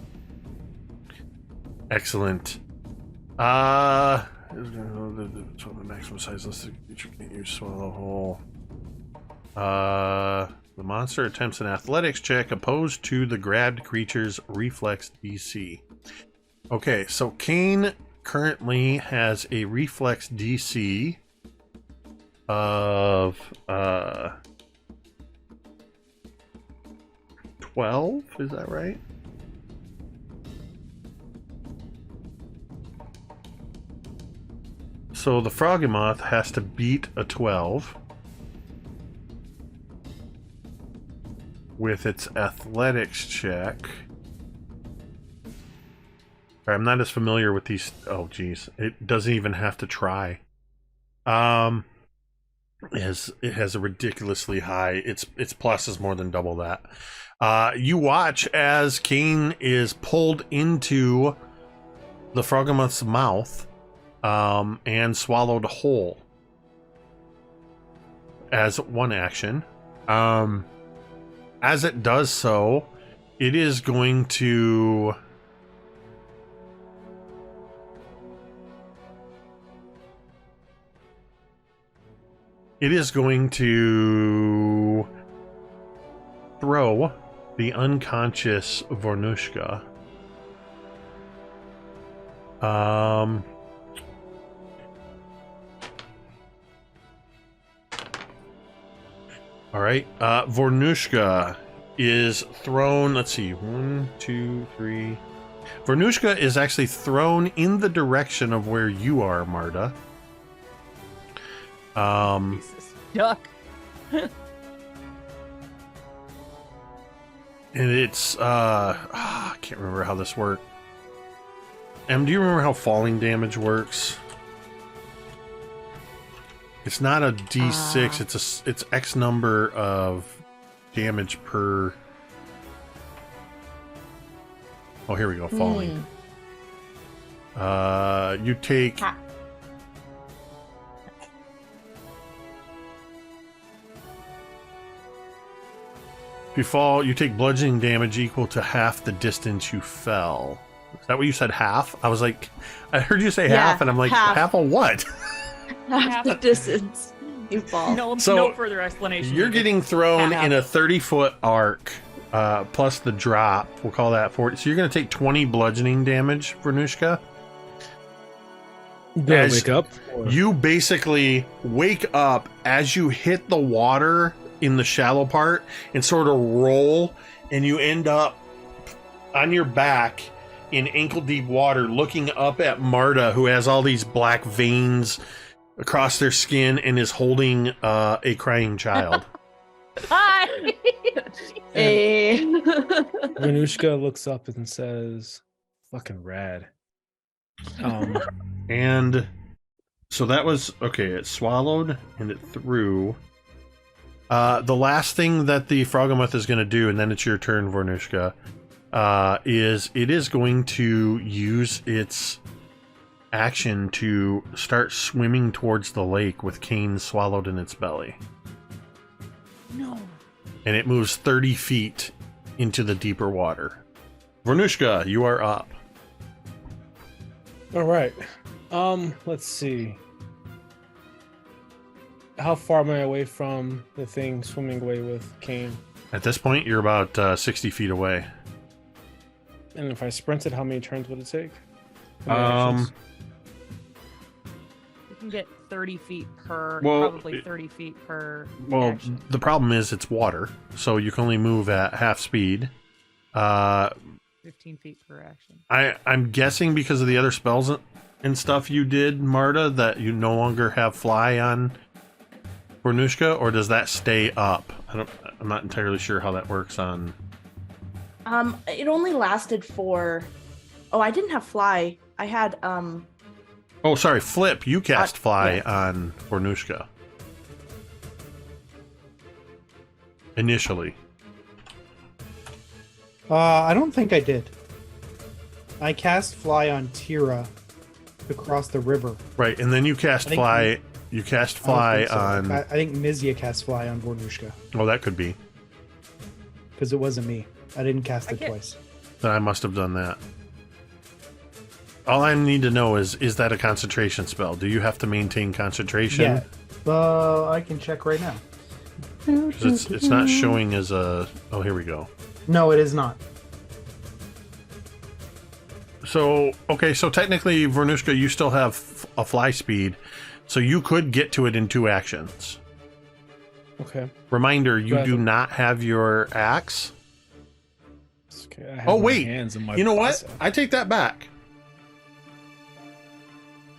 Excellent. The maximum size listed creature can't use swallow whole. The monster attempts an athletics check opposed to the grabbed creature's reflex DC. Okay, so Kane currently has a reflex DC of 12, is that right? So the Froggymoth has to beat a 12 with its athletics check. I'm not as familiar with these. Oh, geez. It doesn't even have to try. It has a ridiculously high. Its plus is more than double that. You watch as Kane is pulled into the Froggymoth's mouth and swallowed whole as one action. As it does so, it is going to... It is going to throw the unconscious Vornush'ka. All right. Vornush'ka is thrown. Let's see. 1, 2, 3. Vornush'ka is actually thrown in the direction of where you are, Marda. Jesus. Duck. And it's I can't remember how this worked. Em, do you remember how falling damage works? It's not a D6, it's X number of damage per. Oh, here we go, falling. You take If you fall, you take bludgeoning damage equal to half the distance you fell. Is that what you said, half? I was like, I heard you say half, and I'm like, half of what? Half the distance you fall. No further explanation. You're getting thrown in a 30-foot arc, plus the drop. We'll call that 40. So you're going to take 20 bludgeoning damage, Vornush'ka. Wake up. You basically wake up as you hit the water in the shallow part and sort of roll, and you end up on your back in ankle-deep water looking up at Marda, who has all these black veins across their skin and is holding a crying child. Hi! Hey. Vornush'ka looks up and says, fucking rad. And so that was okay. It swallowed and it threw. The last thing that the Froghemoth is going to do, and then it's your turn, Vornush'ka, is it is going to use its action to start swimming towards the lake with Cain swallowed in its belly. No. And it moves 30 feet into the deeper water. Vornush'ka, you are up. All right. Let's see. How far am I away from the thing swimming away with Cain? At this point, you're about 60 feet away. And if I sprinted, how many turns would it take? You can get 30 feet per, probably 30 feet per action. The problem is it's water, so you can only move at half speed. 15 feet per action. I'm guessing because of the other spells and stuff you did, Marda, that you no longer have fly on Vornush'ka, or does that stay up? I'm not entirely sure how that works on. It only lasted for. Oh, I didn't have fly. I had Oh, sorry, Flip. You cast fly on Vornush'ka initially. I don't think I did. I cast fly on Teera to cross the river. Right, and then you cast fly. You cast fly on. I think Mizya cast fly on Vornush'ka. Oh, that could be. Because it wasn't me. I didn't cast it twice. Then I must have done that. All I need to know is that a concentration spell? Do you have to maintain concentration? Yeah. I can check right now. 'Cause it's not showing as a. Oh, here we go. No, it is not. So, okay, so technically, Vornush'ka, you still have a fly speed, so you could get to it in 2 actions. Okay. Reminder, you do not have your axe. Okay, I have Oh, my wait. hands in my You know bicep. what? I take that back.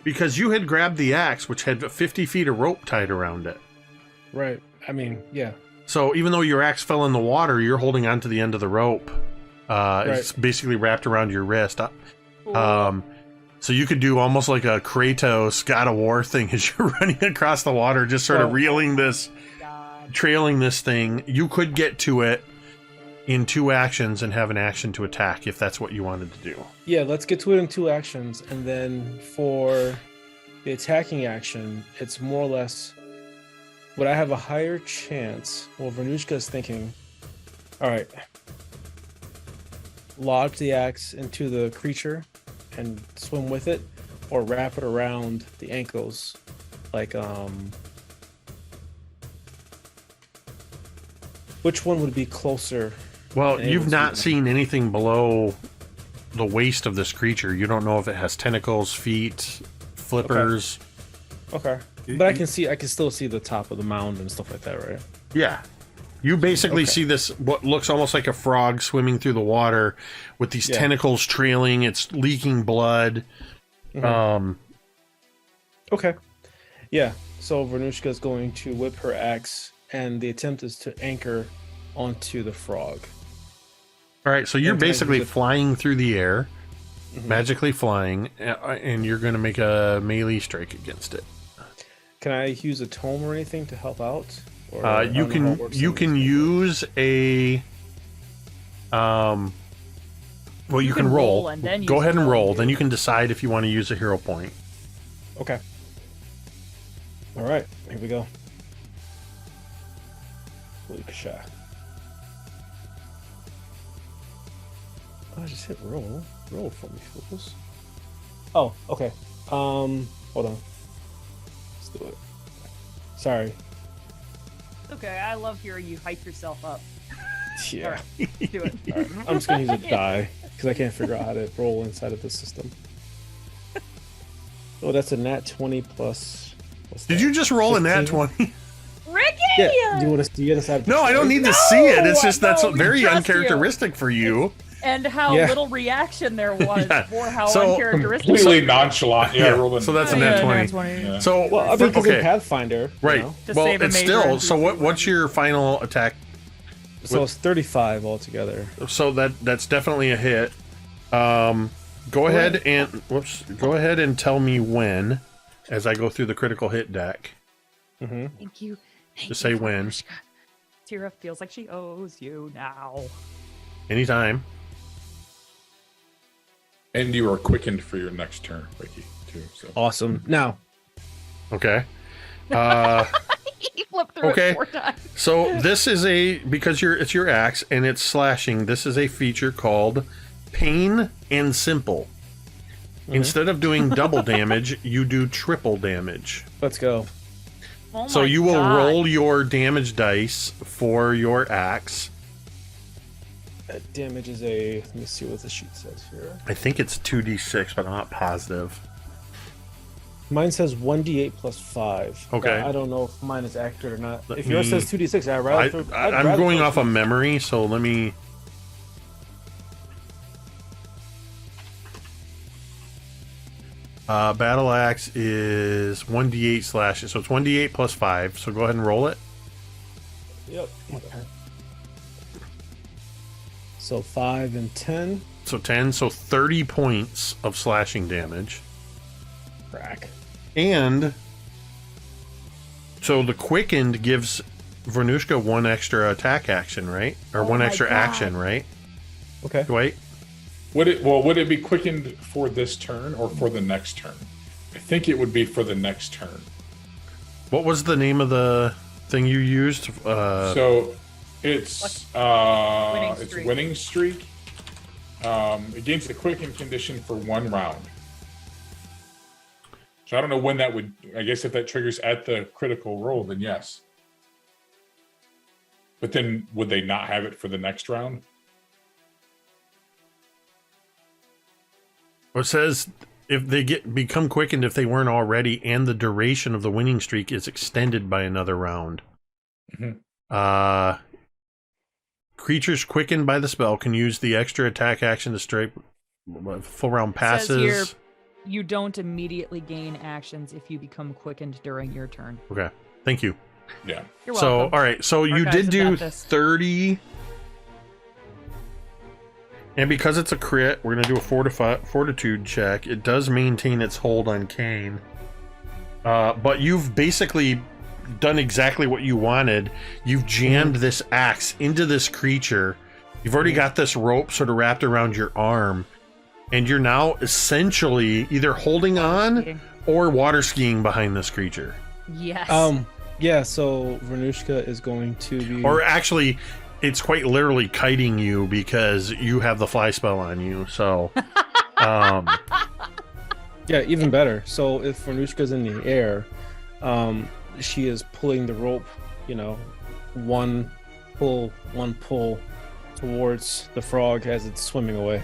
Because you had grabbed the axe, which had 50 feet of rope tied around it. Right. I mean, yeah. So even though your axe fell in the water, you're holding onto the end of the rope. It's basically wrapped around your wrist. So you could do almost like a Kratos God of War thing as you're running across the water, just sort of trailing this thing. You could get to it in 2 actions and have an action to attack if that's what you wanted to do. Yeah, let's get to it in 2 actions. And then for the attacking action, it's more or less, would I have a higher chance? Well, Vornush'ka is thinking, all right, lodge the axe into the creature and swim with it, or wrap it around the ankles like Which one would be closer? Well, And you've it's not even. seen anything below the waist of this creature. You don't know if it has tentacles, feet, flippers. Okay. But I can still see the top of the mound and stuff like that, right? Yeah. You basically Okay. see this, what looks almost like a frog swimming through the water with these Yeah. tentacles trailing. It's leaking blood. Mhm. Okay. Yeah. So Vornush'ka is going to whip her axe, and the attempt is to anchor onto the frog. All right, so you're And can I basically use it- flying through the air, Mhm. magically flying, and you're going to make a melee strike against it. Can I use a tome or anything to help out? Or I You don't know how it can works you in can this. use a well, you can roll. and then Go use ahead the and roll. tome. Then you can decide if you want to use a hero point. Okay. All right. Here we go. Holy shot. Oh, I just hit roll. Roll for me, fools. Oh, okay. Hold on. Let's do it. Sorry. Okay, I love hearing you hype yourself up. Yeah. Do it. All right. I'm just gonna use a die because I can't figure out how to roll inside of the system. Oh, that's a nat 20 plus. What's Did that? you just roll a nat 15? 20? Ricky! Yeah. Do you want to? Do you decide? No, I don't need to see it. It's just that's no, we very trust you. uncharacteristic for you. And how Yeah. little reaction there was Yeah. for how So- uncharacteristic. Completely nonchalant. Yeah, Yeah, roll so that's a Oh, nat yeah, 20. Yeah. So Well, I mean, because okay, in Pathfinder, you right. know, To Well, save a it's major still. So NPC what's your final attack? so it's 35 altogether. So that's definitely a hit. Go ahead and Go ahead and tell me when, as I go through the critical hit deck. Mm-hmm. Thank you. Thank Just you, say when. Vornush'ka. Teera feels like she owes you now. Anytime. And you are quickened for your next turn, Ricky, too. So Awesome. Now, Okay. He flipped through Okay. it 4 times. So this is because it's your axe and it's slashing. This is a feature called Pain and Simple. Instead of doing double damage, you do triple damage. let's go. Oh So my you will God. roll your damage dice for your axe. Damage is a. Let me see what the sheet says here. I think it's 2d6, but I'm not positive. Mine says 1d8 plus 5. Okay. I don't know if mine is accurate or not. Let If yours me- says 2d6, I'd rather. I'm going off of memory, so let me. Battle axe is 1d8 slashes, so it's 1d8 plus 5. So go ahead and roll it. Yep. Okay. So 5 and 10. So 10, so 30 points of slashing damage. Crack. And so the quickened gives Vornush'ka one extra attack action, right? Or Oh one my extra God. action, right? Okay. Dwight? would it be quickened for this turn or for the next turn? I think it would be for the next turn. What was the name of the thing you used? So it's Winning it's streak. winning streak. It gains the quicken condition for 1 round. So I don't know when that would. I guess if that triggers at the critical roll, then yes. But then would they not have it for the next round? It says if they become quickened if they weren't already, and the duration of the winning streak is extended by another round. Mhm. Creatures quickened by the spell can use the extra attack action to strike full round Says passes. here, you don't immediately gain actions if you become quickened during your turn. Okay, thank you. Yeah. You're So, welcome. all right. So you Our did guys do have got this. 30. And because it's a crit, we're going to do a fortitude check. It does maintain its hold on Kane. But you've basically done exactly what you wanted. You've jammed this axe into this creature. You've already got this rope sort of wrapped around your arm. And you're now essentially either holding on or water skiing behind this creature. Yes. Yeah. So Vornush'ka is going to be. Or actually, it's quite literally kiting you because you have the fly spell on you. So, Yeah, even better. So if Vornush'ka's in the air, she is pulling the rope, one pull towards the frog as it's swimming away.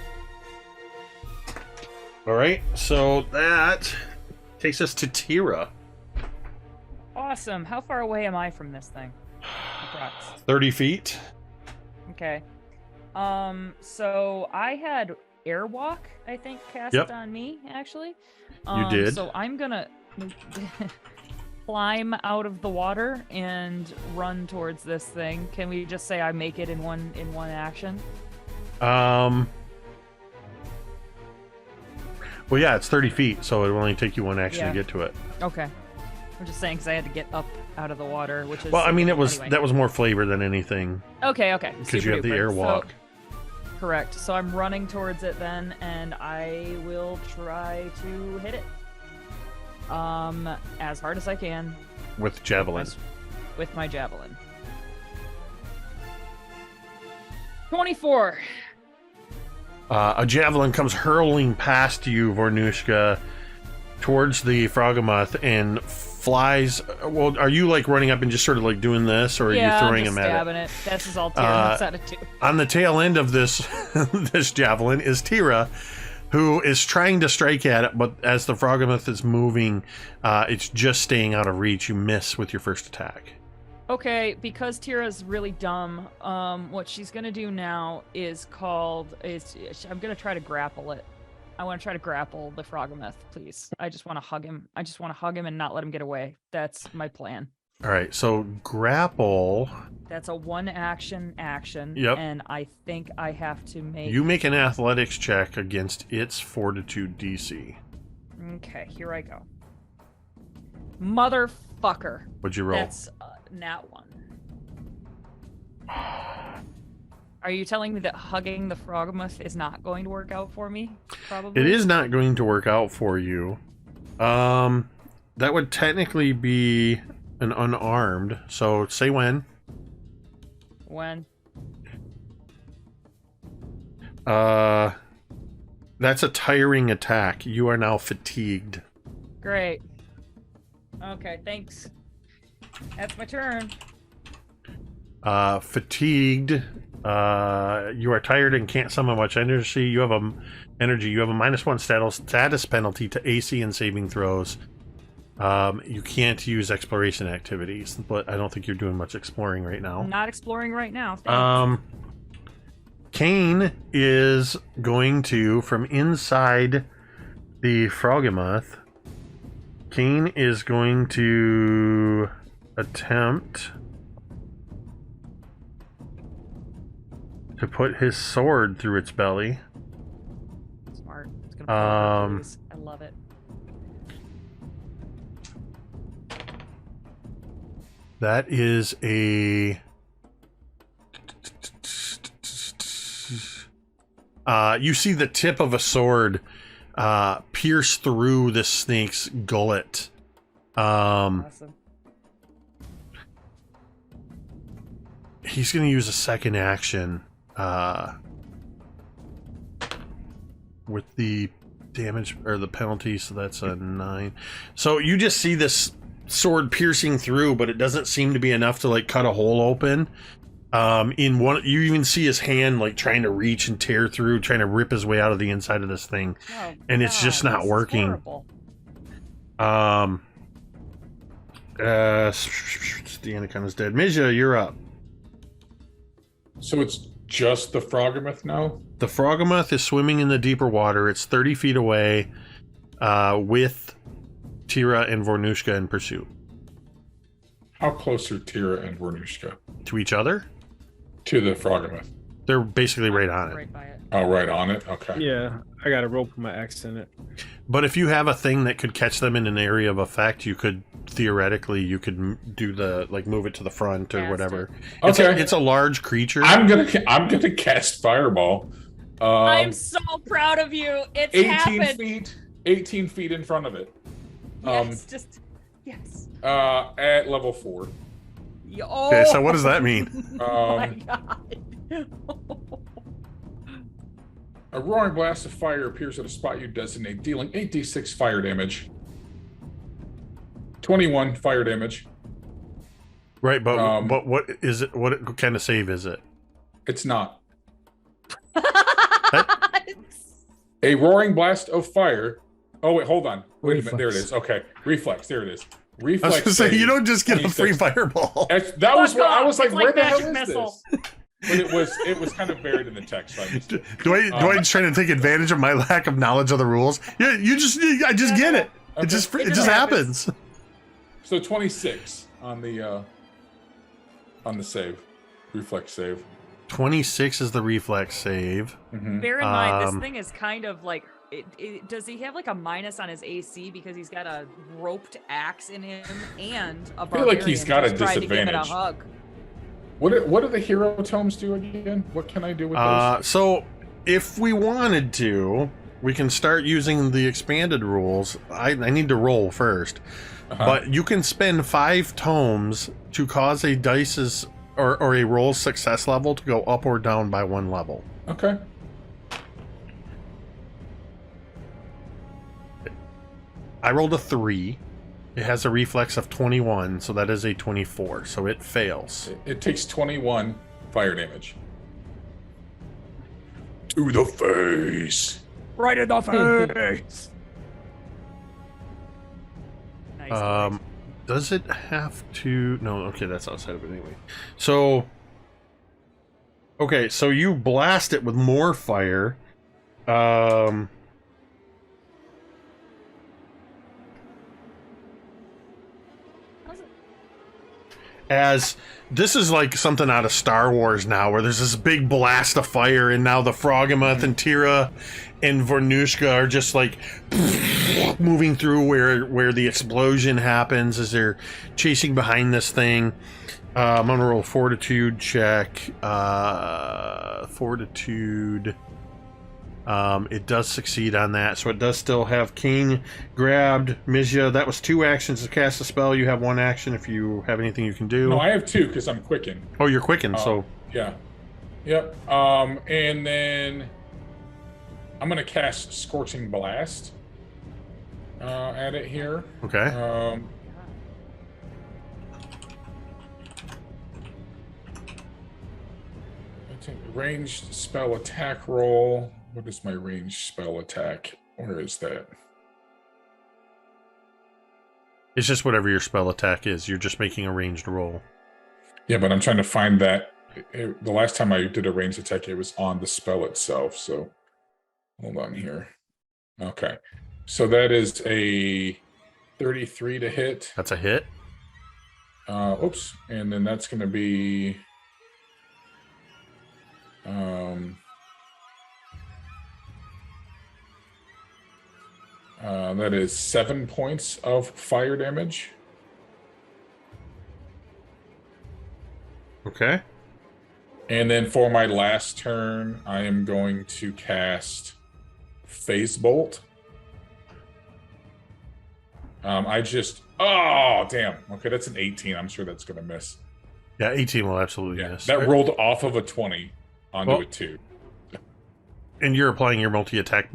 All right, so that takes us to Teera. Awesome. How far away am I from this thing? Approx. 30 feet. Okay. So I had airwalk, I think, cast Yep. on me, actually. You did. So I'm gonna climb out of the water and run towards this thing. Can we just say I make it in one action? Well, yeah, it's 30 feet, so it will only take you one action Yeah. to get to it. Okay. I'm just saying because I had to get up out of the water, which is. Well, I mean, anyway. that was more flavor than anything Okay. because you have the Super duper. airwalk. Correct. So I'm running towards it then, and I will try to hit it. As hard as I can With javelin. with my javelin. 24. A javelin comes hurling past you, Vornush'ka, towards the Froghemoth and flies. Well, are you like running up and just sort of like doing this, or are you throwing I'm just him at stabbing it? That's his all knows how to do. On the tail end of this this javelin is Teera, who is trying to strike at it, but as the Froghemoth is moving, it's just staying out of reach. You miss with your first attack. Okay, because Teera's really dumb, what she's gonna do now is I'm gonna try to grapple it. I want to try to grapple the Froghemoth, please. I just want to hug him. I just want to hug him and not let him get away. That's my plan. All right, so grapple. That's a one action. Yep. And I think I have to make. You make an athletics check against its fortitude DC. Okay, here I go. Motherfucker. What'd you roll? That's nat 1. Are you telling me that hugging the Froghemoth is not going to work out for me? Probably. It is not going to work out for you. That would technically be an unarmed. So say when. When? That's a tiring attack. You are now fatigued. Great. Okay, thanks. That's my turn. Fatigued. You are tired and can't summon much energy. You have a -1 status penalty to AC and saving throws. You can't use exploration activities, but I don't think you're doing much exploring right now. I'm not exploring right now. Thanks. Kane is going to, from inside the Froghemoth, Kane is going to attempt to put his sword through its belly. Smart. It's gonna pull Hercules. I love it. That is a... you see the tip of a sword pierce through the snake's gullet. Awesome. He's going to use a second action with the damage or the penalty, so that's a 9. So you just see this sword piercing through, but it doesn't seem to be enough to like cut a hole open. In one, you even see his hand like trying to reach and tear through, trying to rip his way out of the inside of this thing, and it's just not working. Horrible. The anaconda's dead. Mizya, you're up. So it's just the Froghemoth now? The Froghemoth is swimming in the deeper water. It's 30 feet away, with Teera and Vornush'ka in pursuit. How close are Teera and Vornush'ka To each other? to the Froghemoth? They're basically right on it. Right by it. Oh, right on it? Okay. Yeah, I got a rope with my axe in it. But if you have a thing that could catch them in an area of effect, you could theoretically do the like move it to the front or Cast whatever. it. Okay. It's a large creature. I'm gonna cast Fireball. I'm so proud of you. It's 18 happened. feet 18 feet in front of it. Yes. At level 4. Oh, Okay, so what does that mean? oh my god. A roaring blast of fire appears at a spot you designate, dealing 8d6 fire damage. 21 fire damage. Right, but what is it? What kind of save is it? It's not. A roaring blast of fire. Oh wait, hold on. Wait a minute. There it is. Okay, reflex. There it is. I Reflex. was going to say, you save, don't just get a 26. free fireball. That was what I was like. It's Where like the hell magic is missile. this? But it was kind of buried in the text. So I missed it. Dwight's trying to take advantage of my lack of knowledge of the rules. Yeah, I just get it. Okay. It just happens. So 26 on the save, reflex save. 26 is the reflex save. Mm-hmm. Bear in mind, this thing is kind of like. Does he have like a minus on his AC because he's got a roped axe in him and a feel like he's got a just tried to give it a disadvantage. hug? What do the hero tomes do again? What can I do with those? So if we wanted to, we can start using the expanded rules. I need to roll first. But you can spend 5 tomes to cause a dice's or a roll success level to go up or down by 1 level. Okay. I rolled a 3. It has a reflex of 21, so that is a 24. So it fails. It takes 21 fire damage. To the face. Right in the face. Nice. Does it have to? No. Okay, that's outside of it anyway. So. Okay, so you blast it with more fire. As this is like something out of Star Wars now, where there's this big blast of fire, and now the Froghemoth and Teera and Vornush'ka are just like moving through where the explosion happens as they're chasing behind this thing. I'm gonna roll fortitude check. Fortitude. It does succeed on that, so it does still have King grabbed. Mizya, that was 2 actions to cast a spell. You have 1 action if you have anything you can do. No, I have 2 because I'm quickened. Oh, you're quickened, so Yeah. Yep. And then I'm gonna cast Scorching Blast at it here. okay. I think ranged spell attack roll. What is my ranged spell attack? Where is that? It's just whatever your spell attack is. You're just making a ranged roll. Yeah, but I'm trying to find that. The last time I did a ranged attack, it was on the spell itself. So hold on here. Okay. So that is a 33 to hit. That's a hit. Oops. And then that's going to be... that is 7 points of fire damage. Okay. And then for my last turn, I am going to cast Phase Bolt. Oh, damn. Okay, that's an 18. I'm sure that's going to miss. Yeah, 18 will absolutely miss. That rolled off of a 20 onto a 2. And you're applying your multi-attack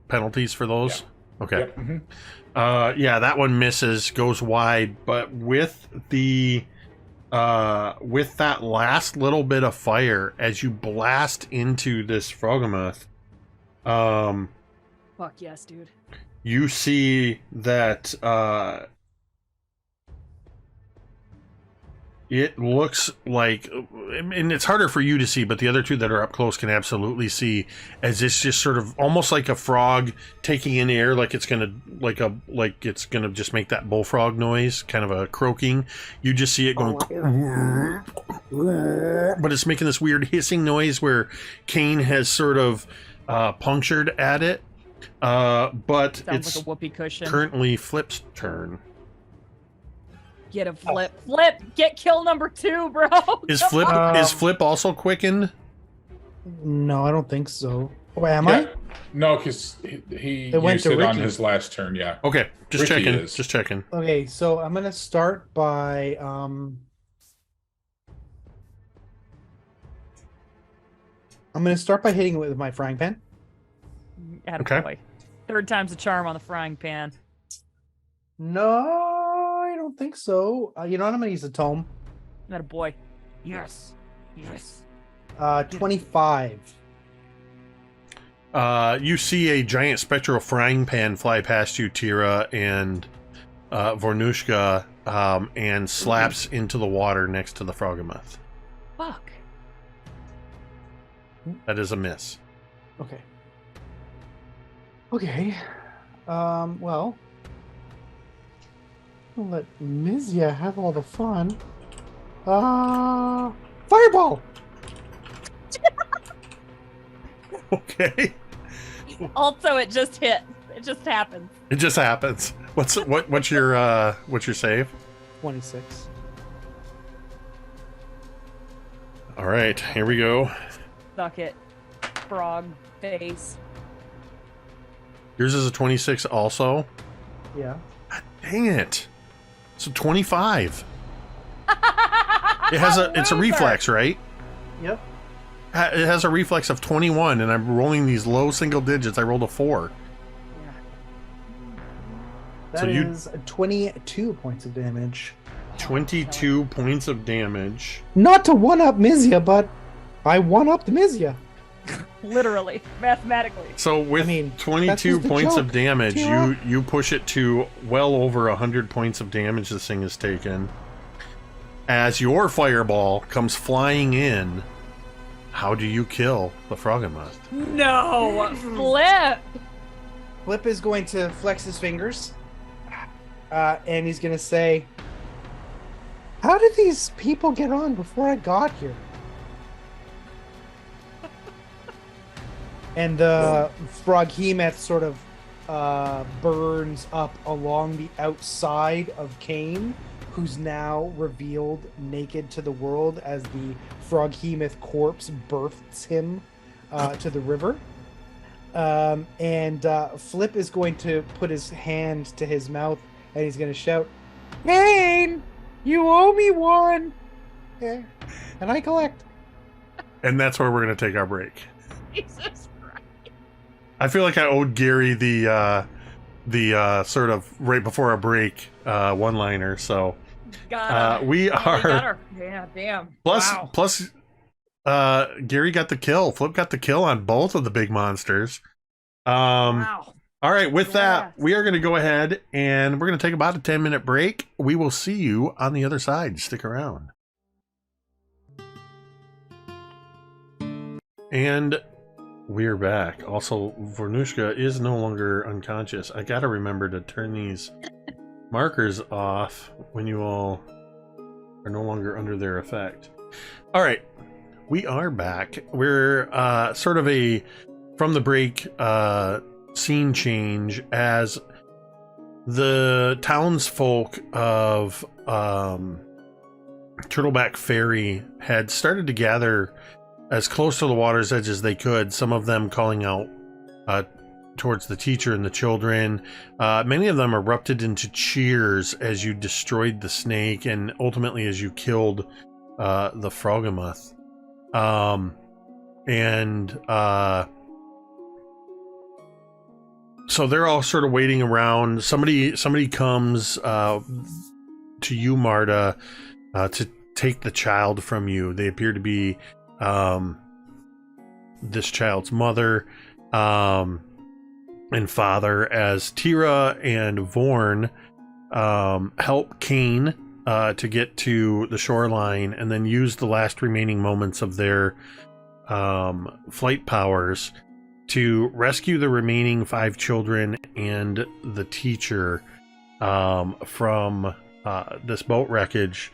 penalties for those? Yeah. Okay. Yep. Mm-hmm. Yeah, that one misses, goes wide, but with the with that last little bit of fire as you blast into this Froghemoth, Fuck yes, dude. you see that it looks like, and it's harder for you to see, but the other 2 that are up close can absolutely see, as it's just sort of almost like a frog taking in air, like it's gonna just make that bullfrog noise, kind of a croaking. You just see it going, but it's making this weird hissing noise where Kane has sort of punctured at it. But Sounds it's like a whoopee cushion. currently Flip's turn. Get a flip. Flip! Get kill number 2, bro! Is Come Flip on. is Flip also quickened? No, I don't think so. Oh, am Yeah. No, because he It went used to it on Ricky. his last turn, yeah. Okay, just Ricky checking. is. Just checking. I? Okay, so I'm gonna start by I'm gonna start by hitting it with my frying pan. Okay. Attaboy. 3rd time's a charm on the frying pan. No, I don't think so. You know what? I'm gonna use a tome. Not a boy. Yes. Yes. 25. You see a giant spectral frying pan fly past you, Teera, and Vornush'ka, and slaps into the water next to the Froggemoth. Fuck. That is a miss. Okay. Okay. Well, we'll let Mizya have all the fun. Fireball! Okay. Also, it just hit. It just happened. It just happens. What's your save? 26. All right, here we go. Suck it. Frog face. Yours is a 26 also. Yeah. God dang it. So 25. It's a reflex, right? Yep. It has a reflex of 21, and I'm rolling these low single digits. I rolled a 4. That is 22 points of damage. 22 points of damage. Not to one-up Mizya, but I one-upped Mizya. Literally, mathematically. So with 22 points of damage, you push it to well over 100 points of damage this thing has taken. As your fireball comes flying in, how do you kill the Froggemoth? No! Flip! Flip is going to flex his fingers, and he's going to say, "How did these people get on before I got here?" And the Froghemoth sort of burns up along the outside of Cain, who's now revealed naked to the world as the Froghemoth corpse births him to the river. And Flip is going to put his hand to his mouth, and he's going to shout, "Cain, you owe me one!" Yeah. And I collect. And that's where we're going to take our break. Jesus Christ. I feel like I owed Gary the sort of right before a break one-liner, so we are damn. Plus Gary got the kill. Flip got the kill on both of the big monsters. Wow. All right, with that, we are going to go ahead and we're going to take about a 10-minute break. We will see you on the other side. Stick around. And we're back. Also, Vornush'ka is no longer unconscious. I got to remember to turn these markers off when you all are no longer under their effect. All right, we are back. We're sort of from the break scene change as the townsfolk of Turtleback Ferry had started to gather as close to the water's edge as they could, some of them calling out towards the teacher and the children. Many of them erupted into cheers as you destroyed the snake and ultimately as you killed the Froggemoth. So they're all sort of waiting around. Somebody comes to you, Marda, to take the child from you. They appear to be this child's mother and father, as Teera and Vorn help Cain to get to the shoreline and then use the last remaining moments of their flight powers to rescue the remaining 5 children and the teacher from this boat wreckage.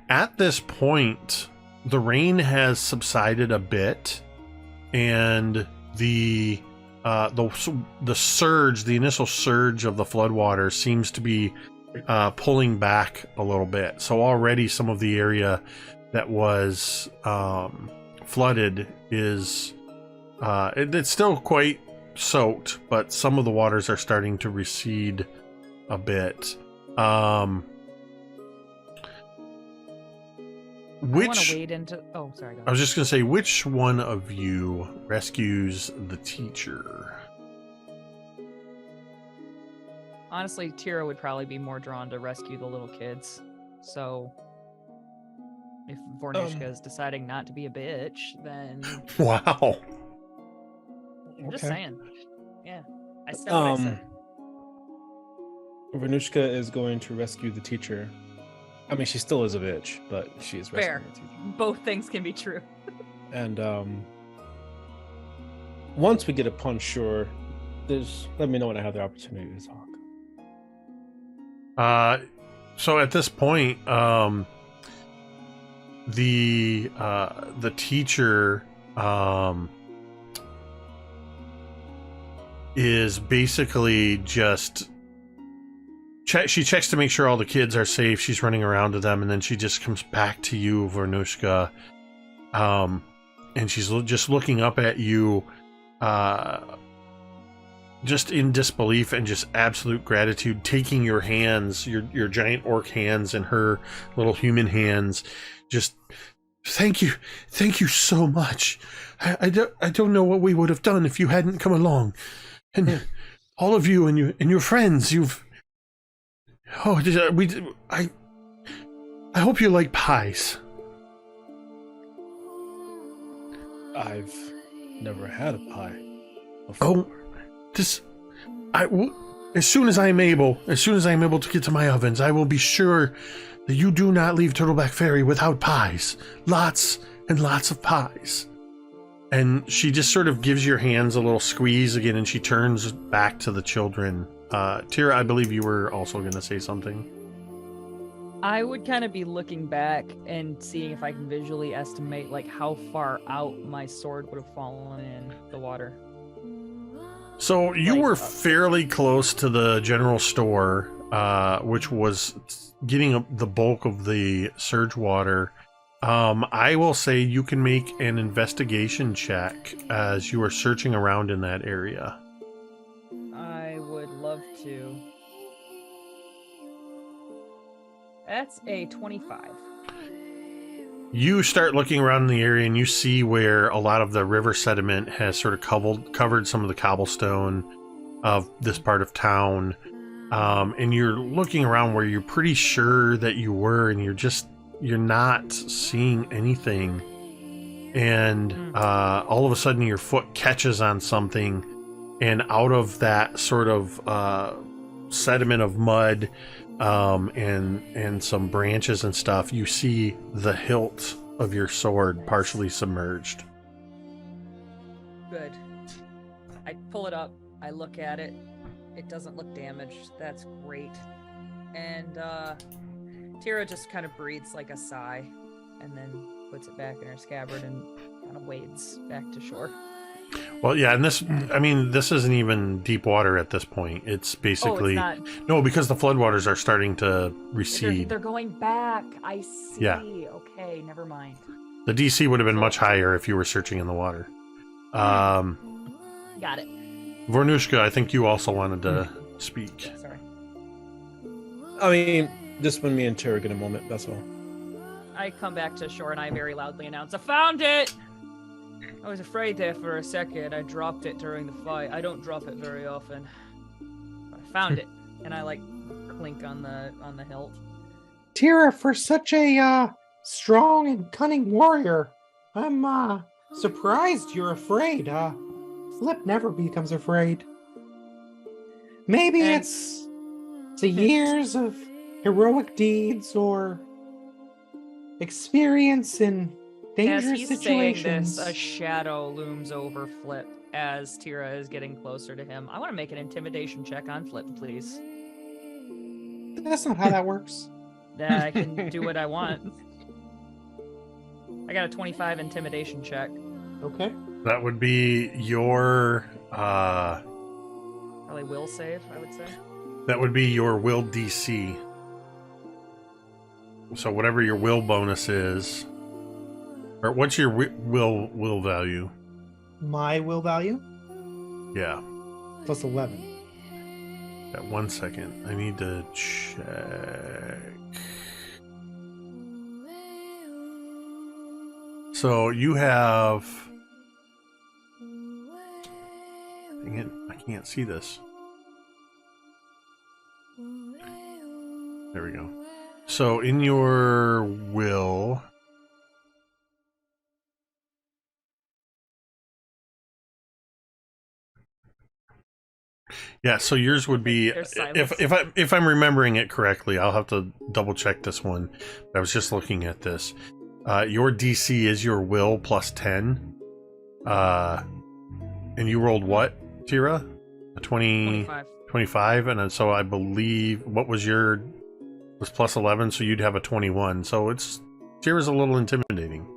At this point, the rain has subsided a bit, and the surge, the initial surge of the floodwater seems to be pulling back a little bit. So already some of the area that was flooded is it's still quite soaked, but some of the waters are starting to recede a bit. Which wade into... Oh, sorry. Go ahead. I was just gonna say, which one of you rescues the teacher? Honestly, Teera would probably be more drawn to rescue the little kids. So if Vornush'ka is deciding not to be a bitch, then Wow. I'm just Okay. saying. Yeah. I said what I said. Vornush'ka is going to rescue the teacher. I mean, she still is a bitch, but she is Fair. rescuing the teacher. Both things can be true. And once we get upon shore, let me know when I have the opportunity to talk. So at this point, the teacher is basically just she checks to make sure all the kids are safe. She's running around to them, and then she just comes back to you, Vornush'ka, and she's just looking up at you, just in disbelief and just absolute gratitude, taking your hands, your giant orc hands, and her little human hands. Just thank you so much. I don't know what we would have done if you hadn't come along, and all of you and your friends. I hope you like pies. I've never had a pie before. As soon as I'm able to get to my ovens, I will be sure that you do not leave Turtleback Ferry without pies. Lots and lots of pies. And she just sort of gives your hands a little squeeze again, and she turns back to the children. Teera, I believe you were also going to say something. I would kind of be looking back and seeing if I can visually estimate like how far out my sword would have fallen in the water. So you Like, were fairly close to the general store, which was getting the bulk of the surge water. I will say you can make an investigation check as you are searching around in that area. I would love to. That's a 25. You start looking around in the area and you see where a lot of the river sediment has sort of covered some of the cobblestone of this part of town. And you're looking around where you're pretty sure that you were, and you're not seeing anything. And all of a sudden your foot catches on something, and out of that sort of sediment of mud and some branches and stuff, you see the hilt of your sword partially submerged. Good. I pull it up. I look at it. It doesn't look damaged. That's great. And Teera just kind of breathes like a sigh, and then puts it back in her scabbard and kind of wades back to shore. Well, yeah, and this isn't even deep water at this point. It's basically... Oh, it's not. No, because the floodwaters are starting to recede. They're going back. I see. Yeah. Okay, never mind. The DC would have been much higher if you were searching in the water. Got it. Vornush'ka, I think you also wanted to speak. Sorry. I mean, just when me and Teera get a moment, that's all. I come back to shore and I very loudly announce, I found it! I was afraid there for a second. I dropped it during the fight. I don't drop it very often. But I found it. And I like clink on the hilt. Teera, for such a strong and cunning warrior, I'm surprised you're afraid. Flip never becomes afraid. Maybe And- it's the years of heroic deeds or experience in dangerous As he's situations. saying this, a shadow looms over Flip as Teera is getting closer to him. I want to make an intimidation check on Flip, please. That's not how that works. That I can do what I want. I got a 25 intimidation check. Okay. That would be your... Probably will save, I would say. That would be your will DC. So whatever your will bonus is... Or what's your will value? My will value? Yeah. Plus 11. At 1 second. I need to check. So you have... Dang it, I can't see this. There we go. So in your will, yeah. So yours would be There's silence. if I'm remembering it correctly. I'll have to double check this one. I was just looking at this. Your DC is your will plus 10. And you rolled what, Teera? A 25. 25, and then so I believe what was your was plus 11, so you'd have a 21. So it's Teera's a little intimidating.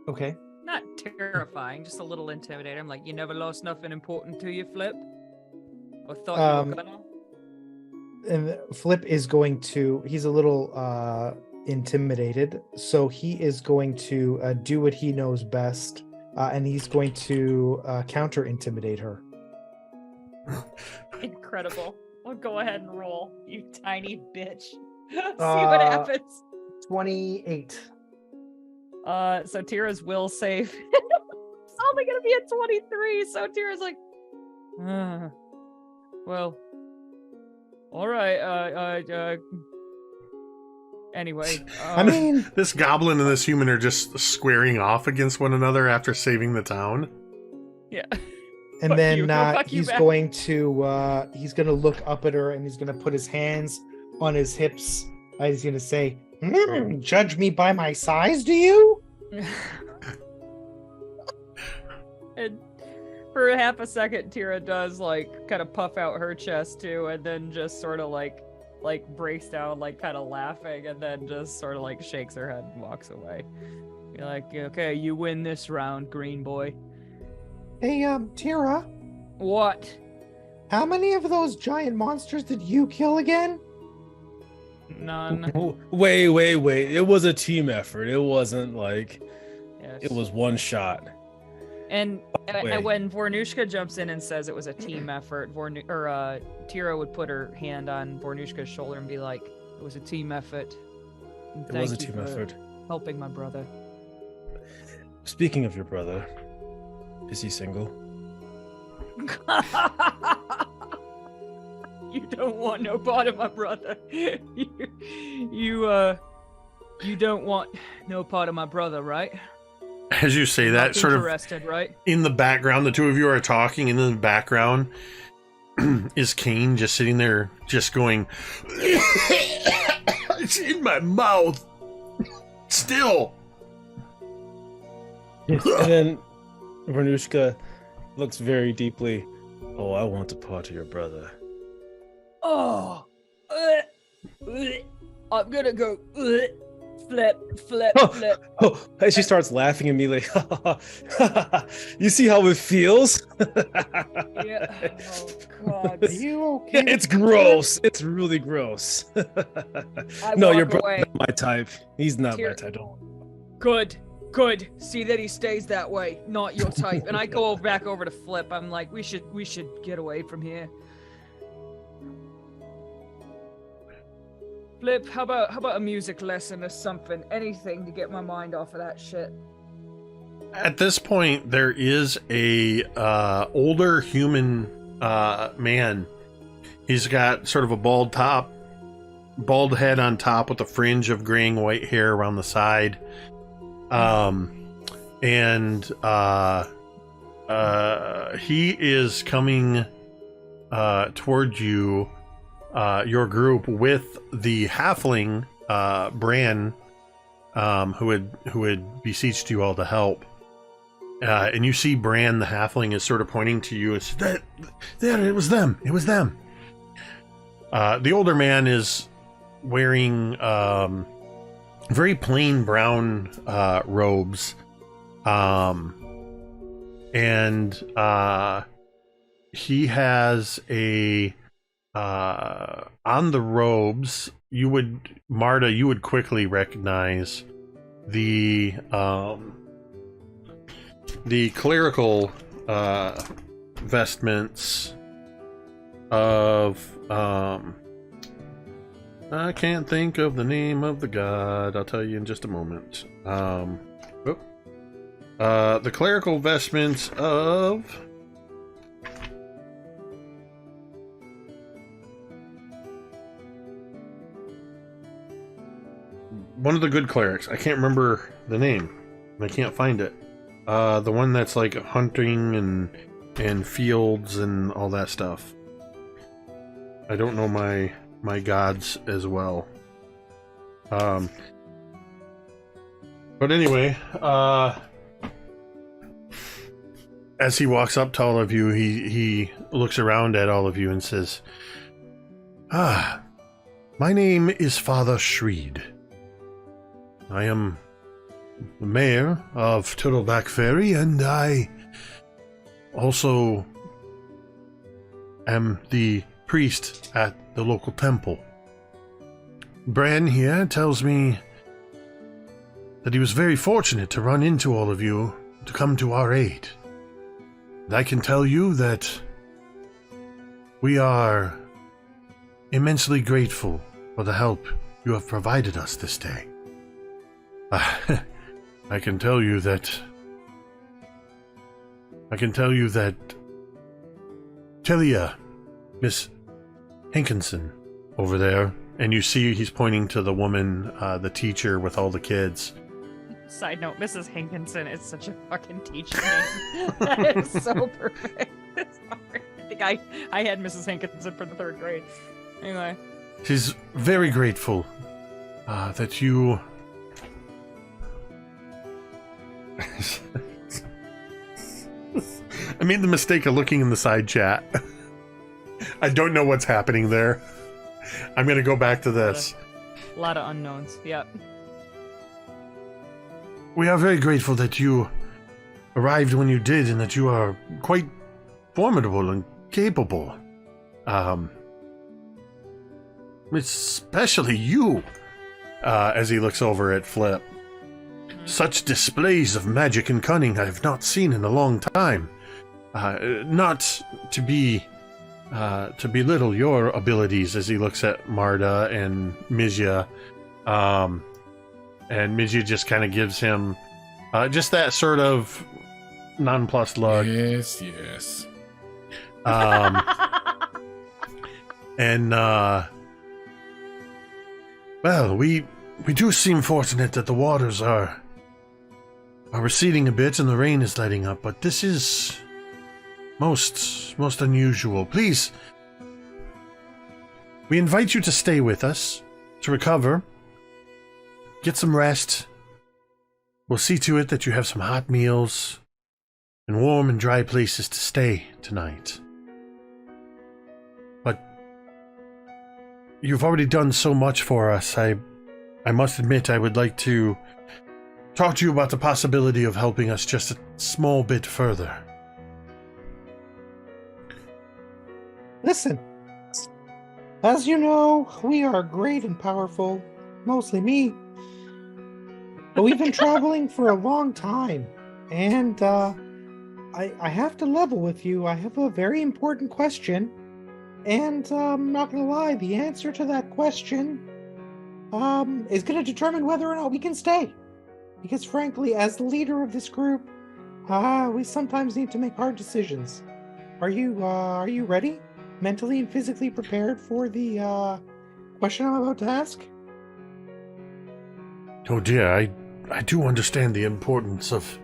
Okay. Not terrifying, just a little intimidating. I'm like, you never lost nothing important to you, Flip? Or thought you were gonna? And Flip is going to, he's a little intimidated, so he is going to do what he knows best, and he's going to counter intimidate her. Incredible. Well, go ahead and roll, you tiny bitch. See what happens. 28. So Teera's will save. It's only gonna be a 23, so Teera's like, well, all right, anyway. I mean, This goblin and this human are just squaring off against one another after saving the town. Yeah. and Fuck then you, no, fuck you he's back. going to look up at her, and he's going to put his hands on his hips. He's going to say, judge me by my size, do you? And for a half a second, Teera does like kind of puff out her chest too, and then just sort of like breaks down, like kind of laughing, and then just sort of like shakes her head and walks away. You're like, okay, you win this round, green boy. Hey, Teera, What? how many of those giant monsters did you kill again? None. Wait. It was a team effort. It wasn't like Yes. it was one shot. And Wait. when Vornush'ka jumps in and says it was a team effort, Teera would put her hand on Vornush'ka's shoulder and be like, "It was a team effort. And It was a thank you team for effort. helping my brother." Speaking of your brother, is he single? You don't want no part of my brother. You don't want no part of my brother, right? As you say that, Not sort of interested, right? in the background, the two of you are talking, and in the background is Kane just sitting there, just going, it's in my mouth. Still. And then Vornush'ka looks very deeply. Oh, I want a part of your brother. Oh, I'm gonna go flip. Oh, and she starts laughing at me like, you see how it feels? Yeah. Oh God. Are you okay? Yeah, it's gross. It's really gross. I No, walk your brother's away. not my type. He's not my Tear- type. Don't. Good. See that he stays that way. Not your type. And I go back over to Flip. I'm like, we should get away from here. Flip, how about a music lesson or something? Anything to get my mind off of that shit. At this point, there is a older human man. He's got sort of a bald head on top with a fringe of graying white hair around the side. He is coming toward you, your group, with the halfling Bran, who had beseeched you all to help. And you see Bran, the halfling, is sort of pointing to you. It's that it was them. It was them. The older man is wearing very plain brown robes, and he has a on the robes. Marda, you would quickly recognize the clerical vestments of I can't think of the name of the god. I'll tell you in just a moment. The clerical vestments of one of the good clerics. I can't remember the name. I can't find it. The one that's like hunting and fields and all that stuff. I don't know my gods as well. But anyway, as he walks up to all of you, he looks around at all of you and says, my name is Father Shreed. I am the mayor of Turtleback Ferry, and I also am the priest at the local temple. Bran here tells me that he was very fortunate to run into all of you to come to our aid. And I can tell you that we are immensely grateful for the help you have provided us this day. I can tell you that Telia, Miss Hankinson over there, and you see he's pointing to the woman, the teacher with all the kids. Side note, Mrs. Hankinson is such a fucking teacher name. That is so perfect. Sorry. I think I had Mrs. Hankinson for the 3rd grade. Anyway. She's very grateful that you... I made the mistake of looking in the side chat. I don't know what's happening there. I'm going to go back to this. A lot of unknowns, yep. We are very grateful that you arrived when you did and that you are quite formidable and capable. Especially you, as he looks over at Flip. Such displays of magic and cunning I have not seen in a long time. Not to belittle your abilities, as he looks at Marda and Mizya. And Mizya just kind of gives him just that sort of nonplussed look. Yes. And well, we do seem fortunate that the waters are receding a bit and the rain is letting up, but this is most unusual. Please, we invite you to stay with us, to recover, get some rest. We'll see to it that you have some hot meals and warm and dry places to stay tonight. But you've already done so much for us. I must admit I would like to talk to you about the possibility of helping us just a small bit further. Listen, as you know, we are great and powerful, mostly me. But we've been traveling for a long time, and I have to level with you. I have a very important question, and I'm not going to lie, the answer to that question is going to determine whether or not we can stay. Because frankly, as the leader of this group, we sometimes need to make hard decisions. Are you ready? Mentally and physically prepared for the question I'm about to ask? Oh dear, I do understand the importance of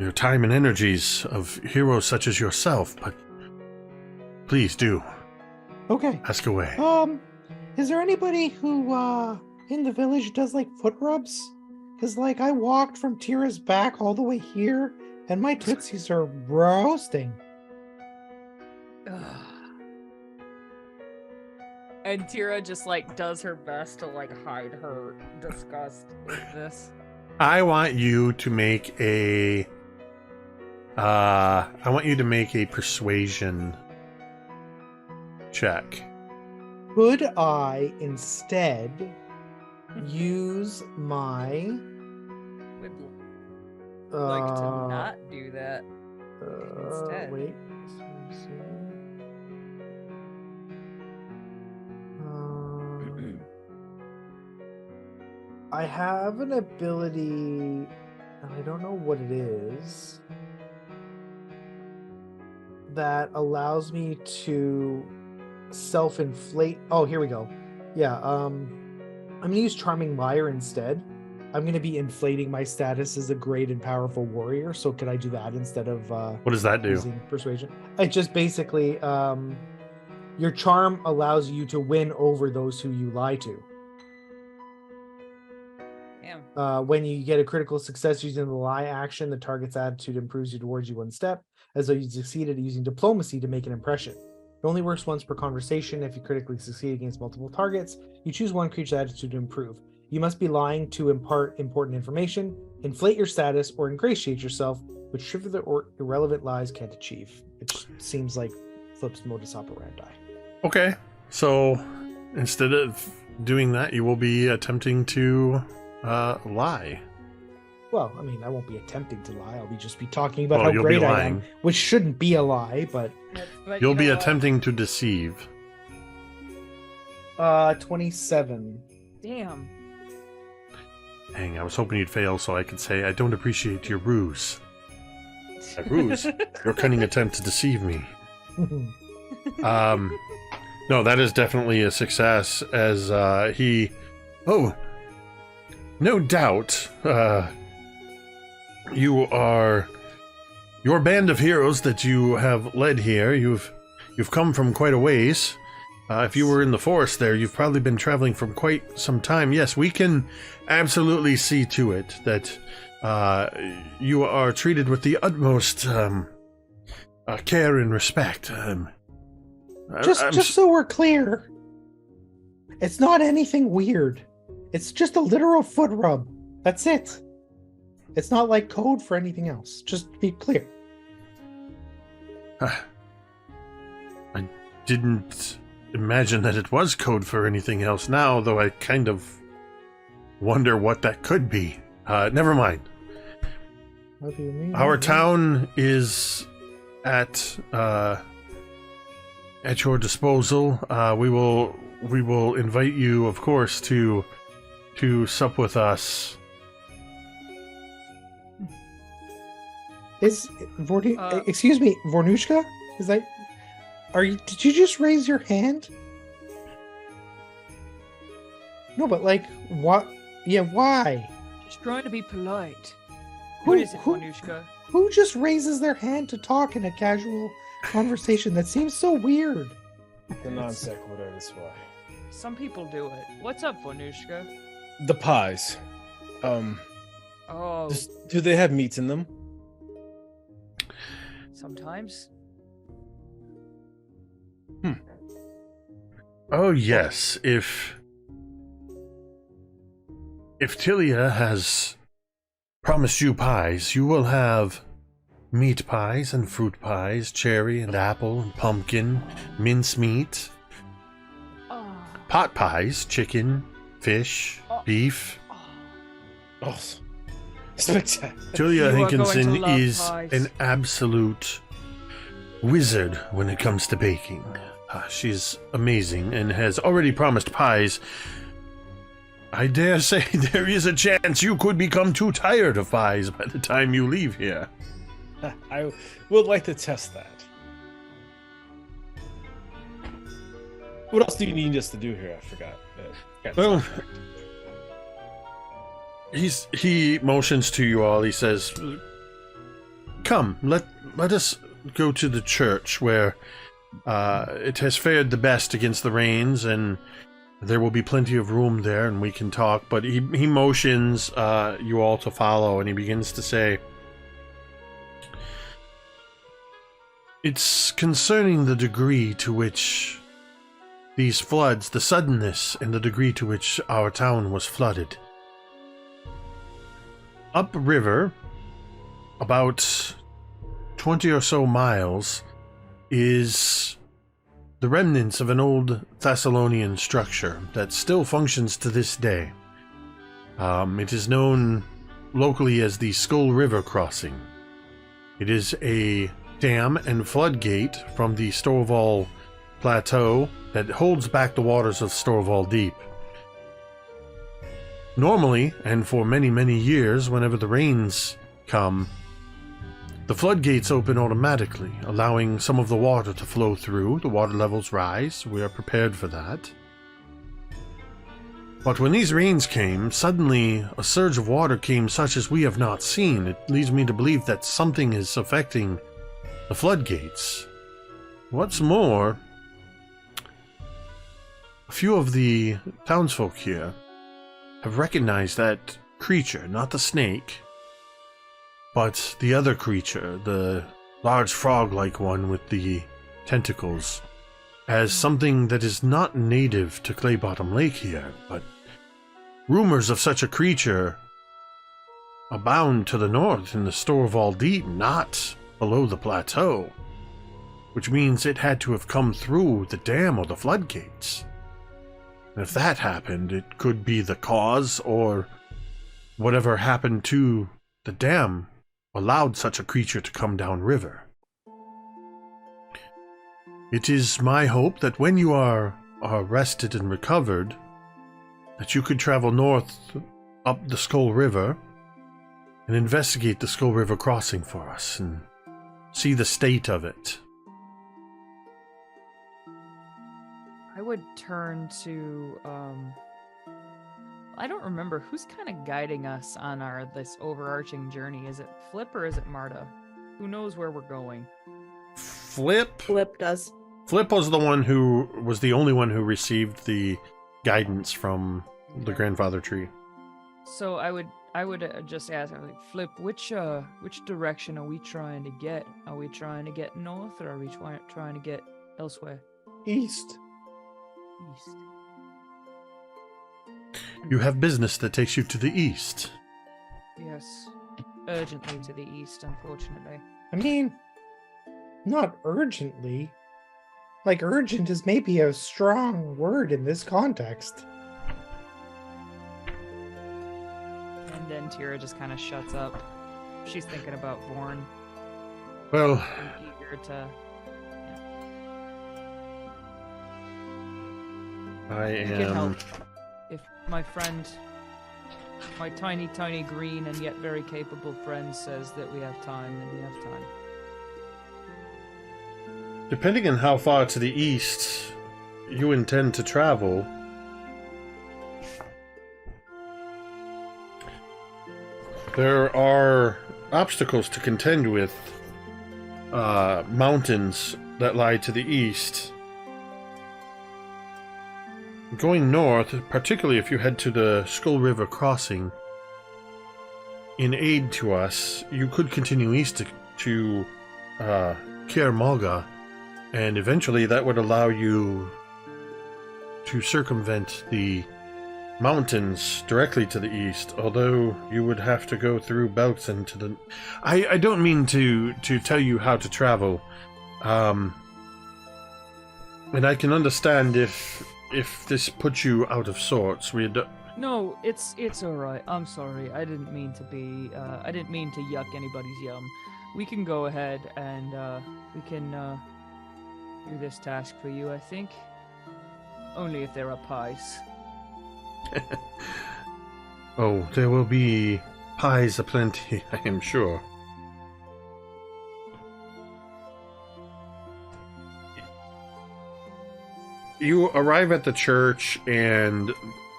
your time and energies of heroes such as yourself, but please do. Okay. Ask away. Is there anybody who in the village does like foot rubs? Because like I walked from Teera's back all the way here, and my tootsies are roasting. And Teera just like does her best to like hide her disgust with this. I want you to make a persuasion check. Could I instead use my Would like to not do that instead. Wait. I have an ability, and I don't know what it is, that allows me to self-inflate. Oh, here we go. Yeah, I'm going to use Charming Liar instead. I'm going to be inflating my status as a great and powerful warrior. So could I do that instead of What does that do? using persuasion? It just basically, your charm allows you to win over those who you lie to. Damn. When you get a critical success using the lie action, the target's attitude improves you towards you one step, as though you succeeded at using diplomacy to make an impression. It only works once per conversation. If you critically succeed against multiple targets, you choose one creature's attitude to improve. You must be lying to impart important information, inflate your status, or ingratiate yourself, which trivial or irrelevant lies can't achieve. It seems like Flip's modus operandi. Okay, so instead of doing that, you will be attempting to lie. Well, I mean, I won't be attempting to lie. I'll just be talking about Well, how you'll great be I am, lying. which shouldn't be a lie, but But You'll you be know what? attempting to deceive. 27. Damn. Dang, I was hoping you'd fail so I could say, I don't appreciate your ruse. My ruse? Your cunning attempt to deceive me. No, that is definitely a success as he... Oh, no doubt, your band of heroes that you have led here, you've come from quite a ways. If you were in the forest there, you've probably been traveling for quite some time. Yes, we can absolutely see to it that you are treated with the utmost care and respect. Just so we're clear, it's not anything weird. It's just a literal foot rub. That's it. It's not like code for anything else. Just to be clear. I didn't imagine that it was code for anything else now, though I kind of wonder what that could be. Never mind. What do you mean? Our town is at your disposal. We will invite you, of course, to sup with us. Is excuse me, Vornush'ka? Is that? Did you just raise your hand? No, but like, what? Yeah, why? Just trying to be polite. Who- What is it, who- Vornush'ka? Who just raises their hand to talk in a casual conversation? That seems so weird. The non sequitur, that's why. Some people do it. What's up, Vornush'ka? The pies. Oh, Do they have meat in them? sometimes. Oh yes, if Tilia has promised you pies, you will have meat pies and fruit pies, cherry and apple and pumpkin, mincemeat, Oh, pot pies, chicken, fish, beef. Oh, spectacular. Tilia You are going to Hinkinson love is pies. an absolute wizard when it comes to baking. She's amazing and has already promised pies. I dare say there is a chance you could become too tired of pies by the time you leave here. I would like to test that. What else do you need us to do here? I forgot. Well, he motions to you all. He says, "Come, let us go to the church where it has fared the best against the rains, and there will be plenty of room there, and we can talk." But he motions you all to follow, and he begins to say, "It's concerning the degree to which these floods, the suddenness and the degree to which our town was flooded. Upriver, about 20 or so miles, is the remnants of an old Thessalonian structure that still functions to this day. It is known locally as the Skull River Crossing. It is a dam and floodgate from the Storval Plateau that holds back the waters of Storval Deep. Normally, and for many, many years, whenever the rains come, the floodgates open automatically, allowing some of the water to flow through. The water levels rise. We are prepared for that. But when these rains came, suddenly a surge of water came such as we have not seen. It leads me to believe that something is affecting the floodgates. What's more, a few of the townsfolk here have recognized that creature, not the snake, but the other creature, the large frog-like one with the tentacles, as something that is not native to Claybottom Lake here, but rumors of such a creature abound to the north in the Storeval Deep, not below the plateau, which means it had to have come through the dam or the floodgates. And if that happened, it could be the cause, or whatever happened to the dam allowed such a creature to come downriver. It is my hope that when you are rested and recovered, that you could travel north up the Skull River and investigate the Skull River crossing for us and see the state of it. I would turn to I don't remember who's kind of guiding us on this overarching journey. Is it Flip or is it Marda? Who knows where we're going? Flip does. Flip was the only one who received the guidance from the grandfather tree. So I would just ask, like, Flip, which direction are we trying to get? Are we trying to get north, or are we trying to get elsewhere? East. East. You have business that takes you to the east. Yes, urgently to the east, unfortunately. I mean, not urgently. Like, urgent is maybe a strong word in this context. And then Teera just kind of shuts up. She's thinking about Vorn. Well, And eager to. I We can help. am... If my friend, my tiny, tiny green and yet very capable friend says that we have time, then we have time. Depending on how far to the east you intend to travel, there are obstacles to contend with, mountains that lie to the east. Going north, particularly if you head to the Skull River crossing, in aid to us, you could continue east to Kaer Malga, and eventually that would allow you to circumvent the mountains directly to the east, although you would have to go through Belkzen to the... I don't mean to tell you how to travel, and I can understand if this puts you out of sorts. No, it's all right. I'm sorry. I didn't mean to be. I didn't mean to yuck anybody's yum. We can go ahead and we can do this task for you. I think only if there are pies. Oh, there will be pies aplenty, I am sure. You arrive at the church, and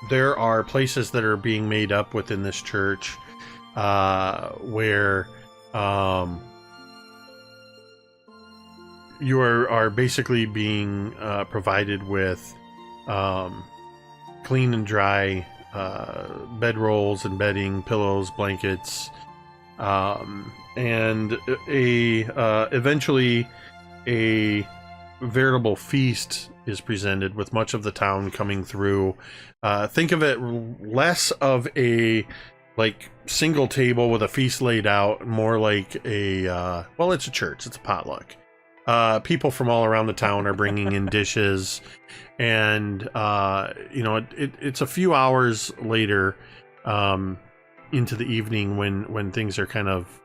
there are places that are being made up within this church where you are basically being provided with clean and dry bedrolls and bedding, pillows, blankets, and eventually a veritable feast is presented with much of the town coming through. Think of it less of a single table with a feast laid out, more like a well, it's a church, it's a potluck. People from all around the town are bringing in dishes, and it's a few hours later into the evening when things are kind of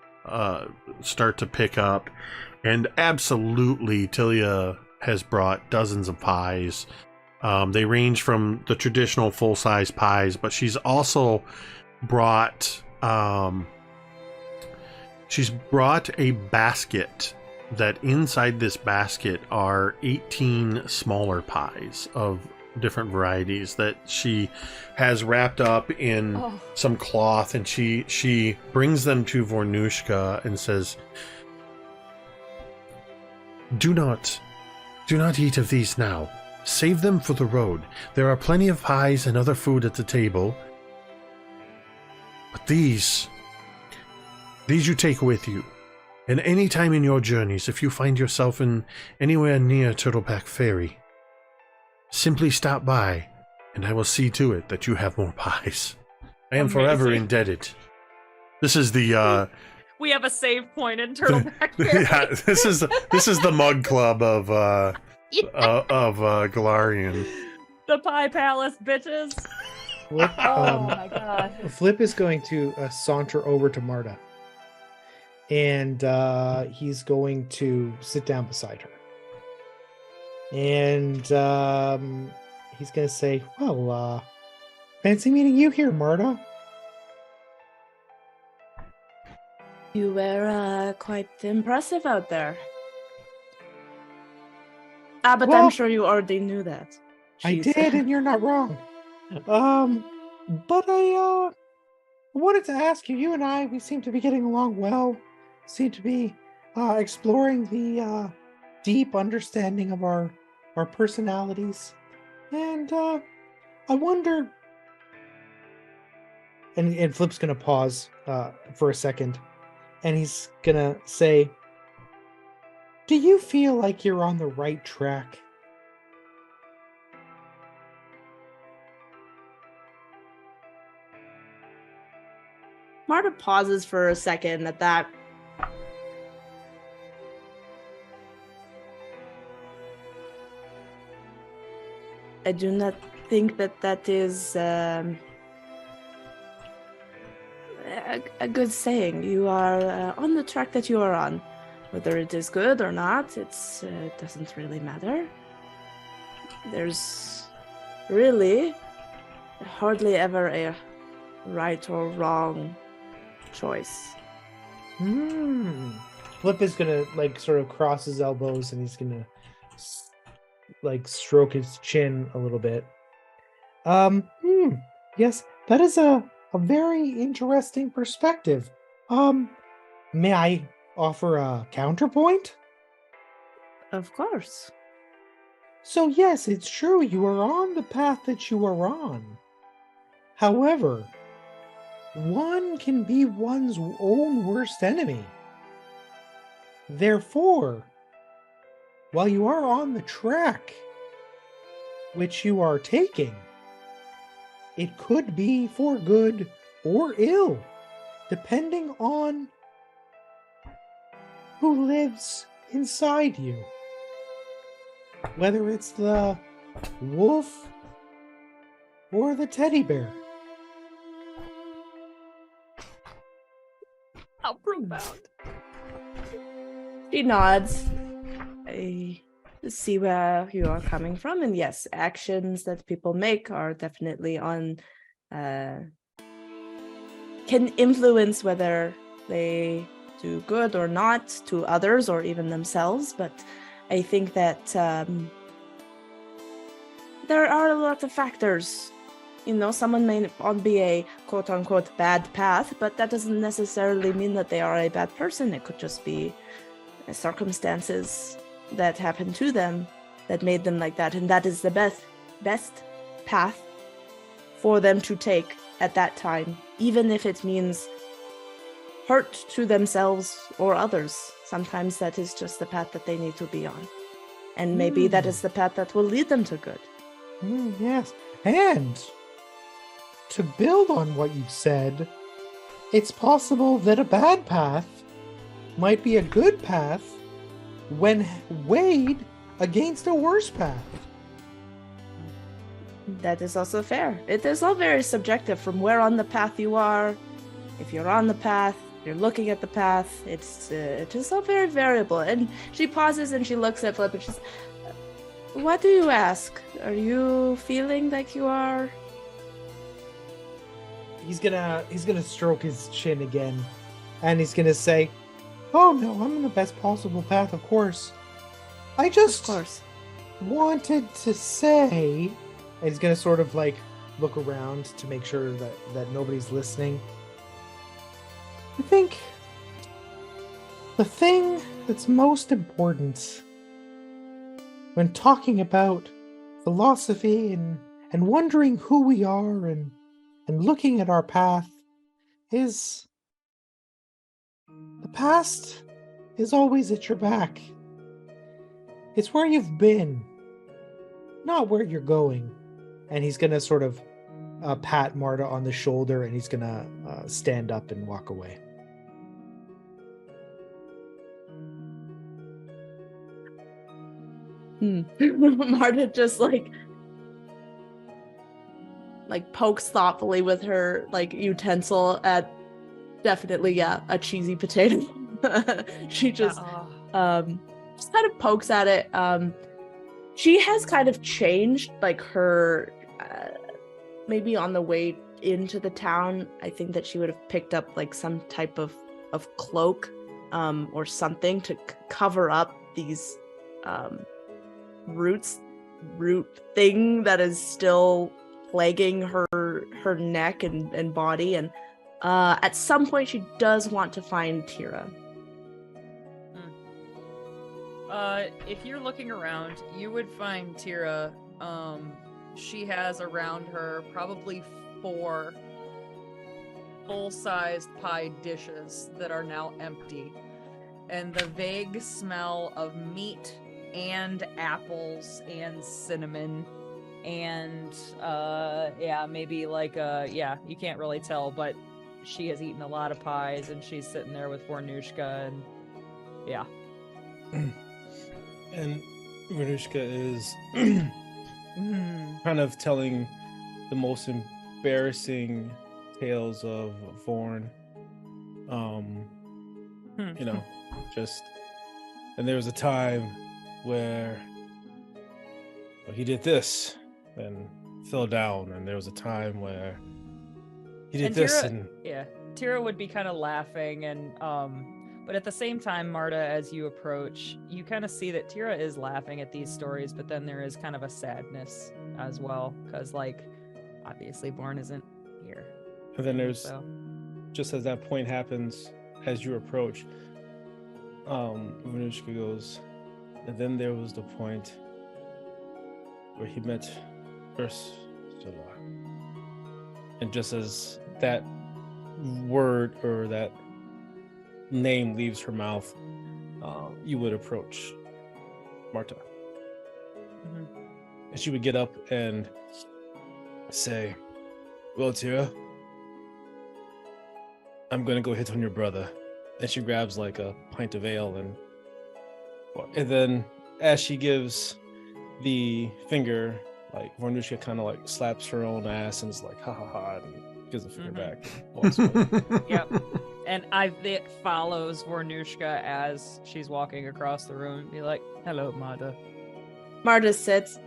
start to pick up, and absolutely Tilia has brought dozens of pies. They range from the traditional full-size pies, but she's also brought a basket that inside this basket are 18 smaller pies of different varieties that she has wrapped up in some cloth, and she brings them to Vornush'ka and says, Do not eat of these now. Save them for the road. There are plenty of pies and other food at the table. But these you take with you. And any time in your journeys, if you find yourself in anywhere near Turtleback Ferry, simply stop by, and I will see to it that you have more pies. I am forever indebted. This is the We have a save point in Turtleback Ferry. yeah, this is the mug club of Galarian. The Pie Palace, bitches. Flip, Oh my god. Flip is going to saunter over to Marda. And he's going to sit down beside her. And he's going to say, well, fancy meeting you here, Marda. You were quite impressive out there. But Well, I'm sure you already knew that. I She did, said. and you're not wrong. But I wanted to ask you, you and I, we seem to be getting along well. Seem to be exploring the deep understanding of our personalities. And I wonder... And Flip's going to pause for a second. And he's going to say, do you feel like you're on the right track? Marta pauses for a second at that. I do not think that is a good saying. You are on the track that you are on. Whether it is good or not, it doesn't really matter. There's really hardly ever a right or wrong choice. Flip is gonna sort of cross his elbows, and he's gonna stroke his chin a little bit. Yes, that is a very interesting perspective. May I offer a counterpoint? Of course. So yes, it's true, you are on the path that you are on. However, one can be one's own worst enemy. Therefore, while you are on the track which you are taking, it could be for good or ill, depending on who lives inside you. Whether it's the wolf or the teddy bear. How profound. She nods. I see where you are coming from, and yes, actions that people make are definitely can influence whether they do good or not to others or even themselves. But I think that there are a lot of factors. Someone may not be a quote-unquote bad path, but that doesn't necessarily mean that they are a bad person. It could just be circumstances that happened to them that made them like that, and that is the best path for them to take at that time, even if it means hurt to themselves or others. Sometimes that is just the path that they need to be on, and maybe that is the path that will lead them to good. Yes, and to build on what you've said, it's possible that a bad path might be a good path when weighed against a worse path. That is also fair. It is all very subjective from where on the path you are. If you're on the path, you're looking at the path, it is all very variable. And she pauses and she looks at Flip and she's, what do you ask? Are you feeling like you are? He's gonna stroke his chin again, and he's gonna say, oh no, I'm on the best possible path, of course. I just Of course. wanted to say And he's gonna sort of like look around to make sure that nobody's listening. I think the thing that's most important when talking about philosophy and wondering who we are and looking at our path is the past is always at your back. It's where you've been, not where you're going. And he's gonna sort of pat Marta on the shoulder, and he's gonna stand up and walk away. Marta just like pokes thoughtfully with her like utensil at definitely a cheesy potato. She just kind of pokes at it. She has kind of changed, like her maybe on the way into the town. I think that she would have picked up like some type of cloak or something to cover up these root thing that is still plaguing her neck and body. And at some point she does want to find Teera. If you're looking around, you would find Teera. She has around her probably 4 full-sized pie dishes that are now empty. And the vague smell of meat and apples and cinnamon and maybe like you can't really tell, but she has eaten a lot of pies and she's sitting there with Vornush'ka and yeah. And Vornush'ka is kind of telling the most embarrassing tales of Vorn. You know, just, and there was a time where he did this and fell down, and there was a time where he did this, and Teera would be kind of laughing, and but at the same time, Marda, as you approach, you kind of see that Teera is laughing at these stories, but then there is kind of a sadness as well, because like obviously Born isn't here. And then there's just as that point happens, as you approach, Vornush'ka goes, and then there was the point where he met Ursula. And just as that word or that name leaves her mouth, you would approach Marta. And she would get up and say, "Well, Teera, I'm gonna go hit on your brother." And she grabs like a pint of ale, and then as she gives the finger, like Vornush'ka kind of like slaps her own ass and is like, "Ha ha ha," and gives the finger back. And walks away. Yep. And it follows Vornush'ka as she's walking across the room and be like, "Hello, Marda." Marda sits.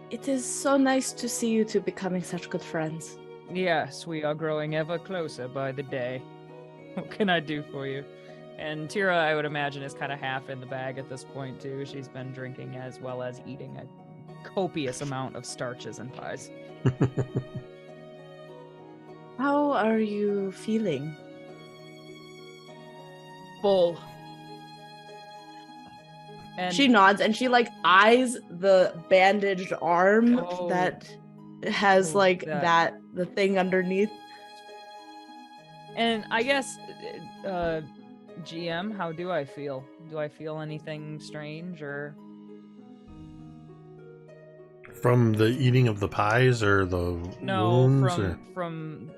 "It is so nice to see you two becoming such good friends." "Yes, we are growing ever closer by the day. What can I do for you?" And Teera, I would imagine, is kind of half in the bag at this point, too. She's been drinking as well as eating a copious amount of starches and pies. "How are you feeling?" Full. And She nods and she like eyes the bandaged arm that has the thing underneath. And I guess, GM, how do I feel? Do I feel anything strange or? From the eating of the pies or the wounds? From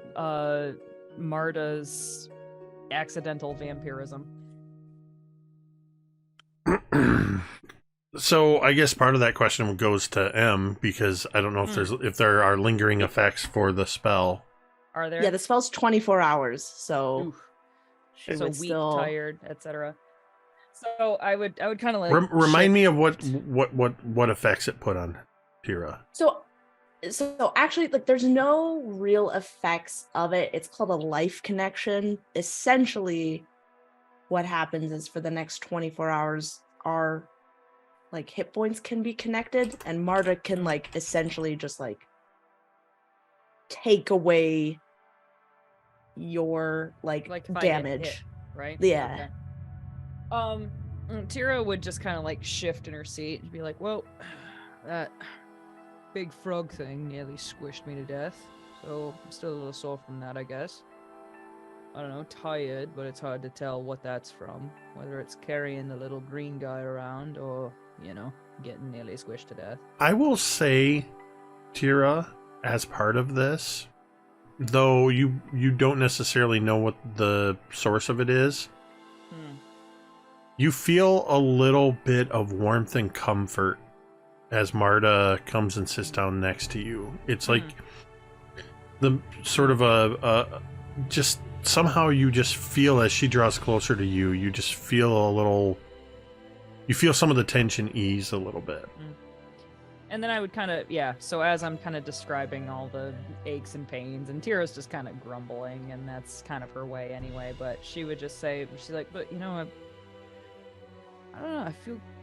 Marda's accidental vampirism. So I guess part of that question goes to M, because I don't know if there are lingering effects for the spell. Are there? Yeah, the spell's 24 hours, so so weak, tired, etc. So I would kind of like remind me of what effects it put on Teera. So actually, like, there's no real effects of it. It's called a life connection. Essentially, what happens is for the next 24 hours, our like hit points can be connected, and Marda can like essentially just like take away your like if I get damage. hit, right? Yeah. Okay. Teera would just kind of like shift in her seat and be like, "Well, that big frog thing nearly squished me to death, so I'm still a little sore from that, I guess. I don't know, tired, but it's hard to tell what that's from. Whether it's carrying the little green guy around or, getting nearly squished to death." I will say, Teera, as part of this, though you don't necessarily know what the source of it is, you feel a little bit of warmth and comfort as Marda comes and sits down next to you. It's like the sort of a just somehow you just feel as she draws closer to you, you just feel you feel some of the tension ease a little bit. And then I would kind of, so as I'm kind of describing all the aches and pains, and Tira's just kind of grumbling, and that's kind of her way anyway, but she would just say, she's like, "But, I don't know,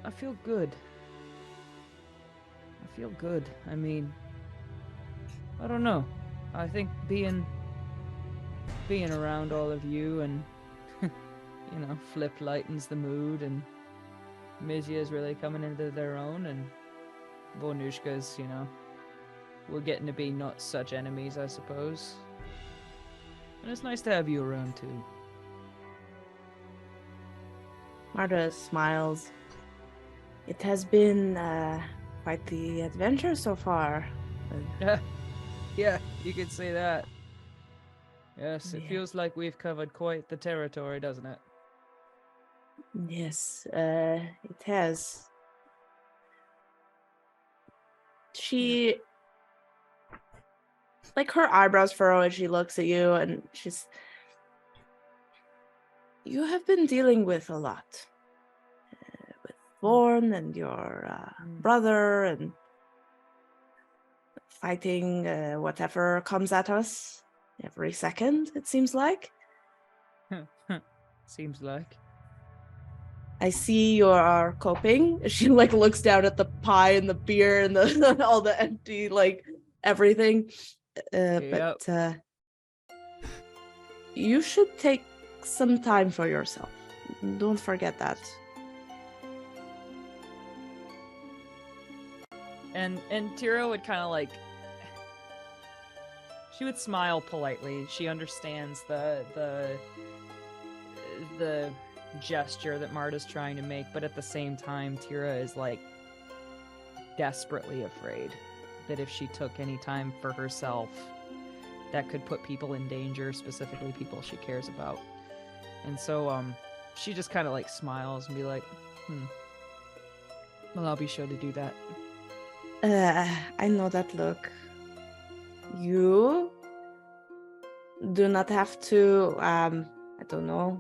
I feel good. I feel good. I mean, I don't know. I think being around all of you and, Flip lightens the mood, and Mizya is really coming into their own, and Vornush'ka's, we're getting to be not such enemies, I suppose. And it's nice to have you around, too." Marda smiles. It has been quite the adventure so far. Yeah, you could say that. Yes, it Yeah. feels like we've covered quite the territory, doesn't it? Yes, it has. She, like, her eyebrows furrow as she looks at you, and you have been dealing with a lot. With Vorn and your brother, and fighting whatever comes at us every second, it seems like. Seems like. I see you are coping. She like looks down at the pie and the beer and the all the empty like everything. But you should take some time for yourself. Don't forget that. And Teera would kind of like, she would smile politely. She understands the gesture that Marda's trying to make, but at the same time, Teera is like desperately afraid that if she took any time for herself, that could put people in danger, specifically people she cares about. And so she just kind of like smiles and be like, well, I'll be sure to do that. I know that look. You do not have to, I don't know,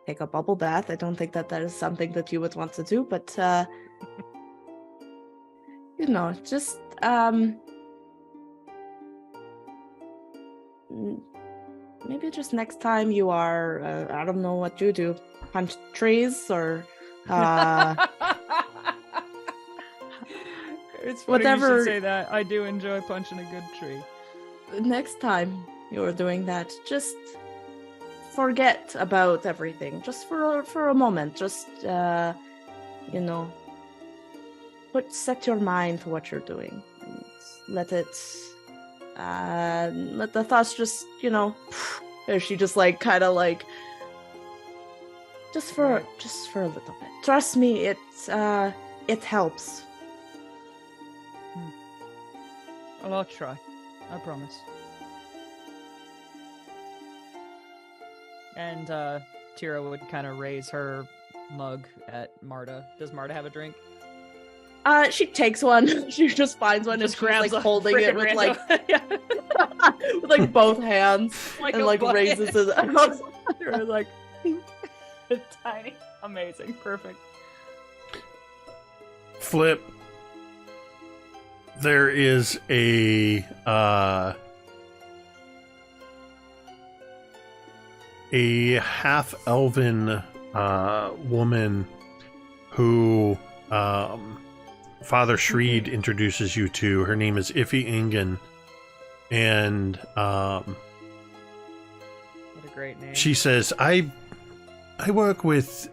take a bubble bath. I don't think that is something that you would want to do, but, just, maybe just next time you are, I don't know what you do, punch trees or, it's funny whatever. you should say that. I do enjoy punching a good tree. Next time you're doing that, just forget about everything. Just for a moment. Just, set your mind to what you're doing. And let the thoughts just, she just like kind of like, just for a little bit. Trust me, it helps. Well, I'll try. I promise. And Teera would kind of raise her mug at Marda. Does Marda have a drink? She takes one. She just finds one Just and grabs she's like a holding it with random- with like both hands Like and a like bucket. raises it. Teera's like tiny, amazing, perfect. Flip. There is a half-elven woman who Father Shreed introduces you to. Her name is Iffy Ingen, and What a great name. she says, I work with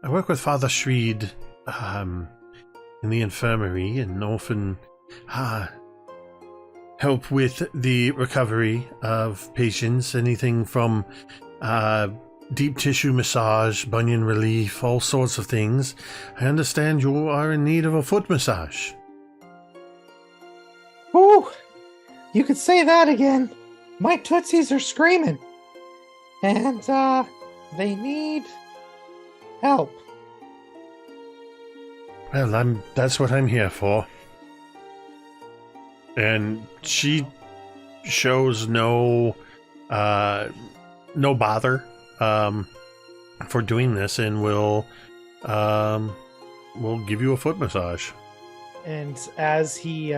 Father Shreed in the infirmary and often help with the recovery of patients, anything from deep tissue massage, bunion relief, all sorts of things. I understand you are in need of a foot massage. Ooh, you could say that again. My tootsies are screaming, and they need help. Well, that's what I'm here for. And she shows no bother for doing this, and will give you a foot massage. And as he's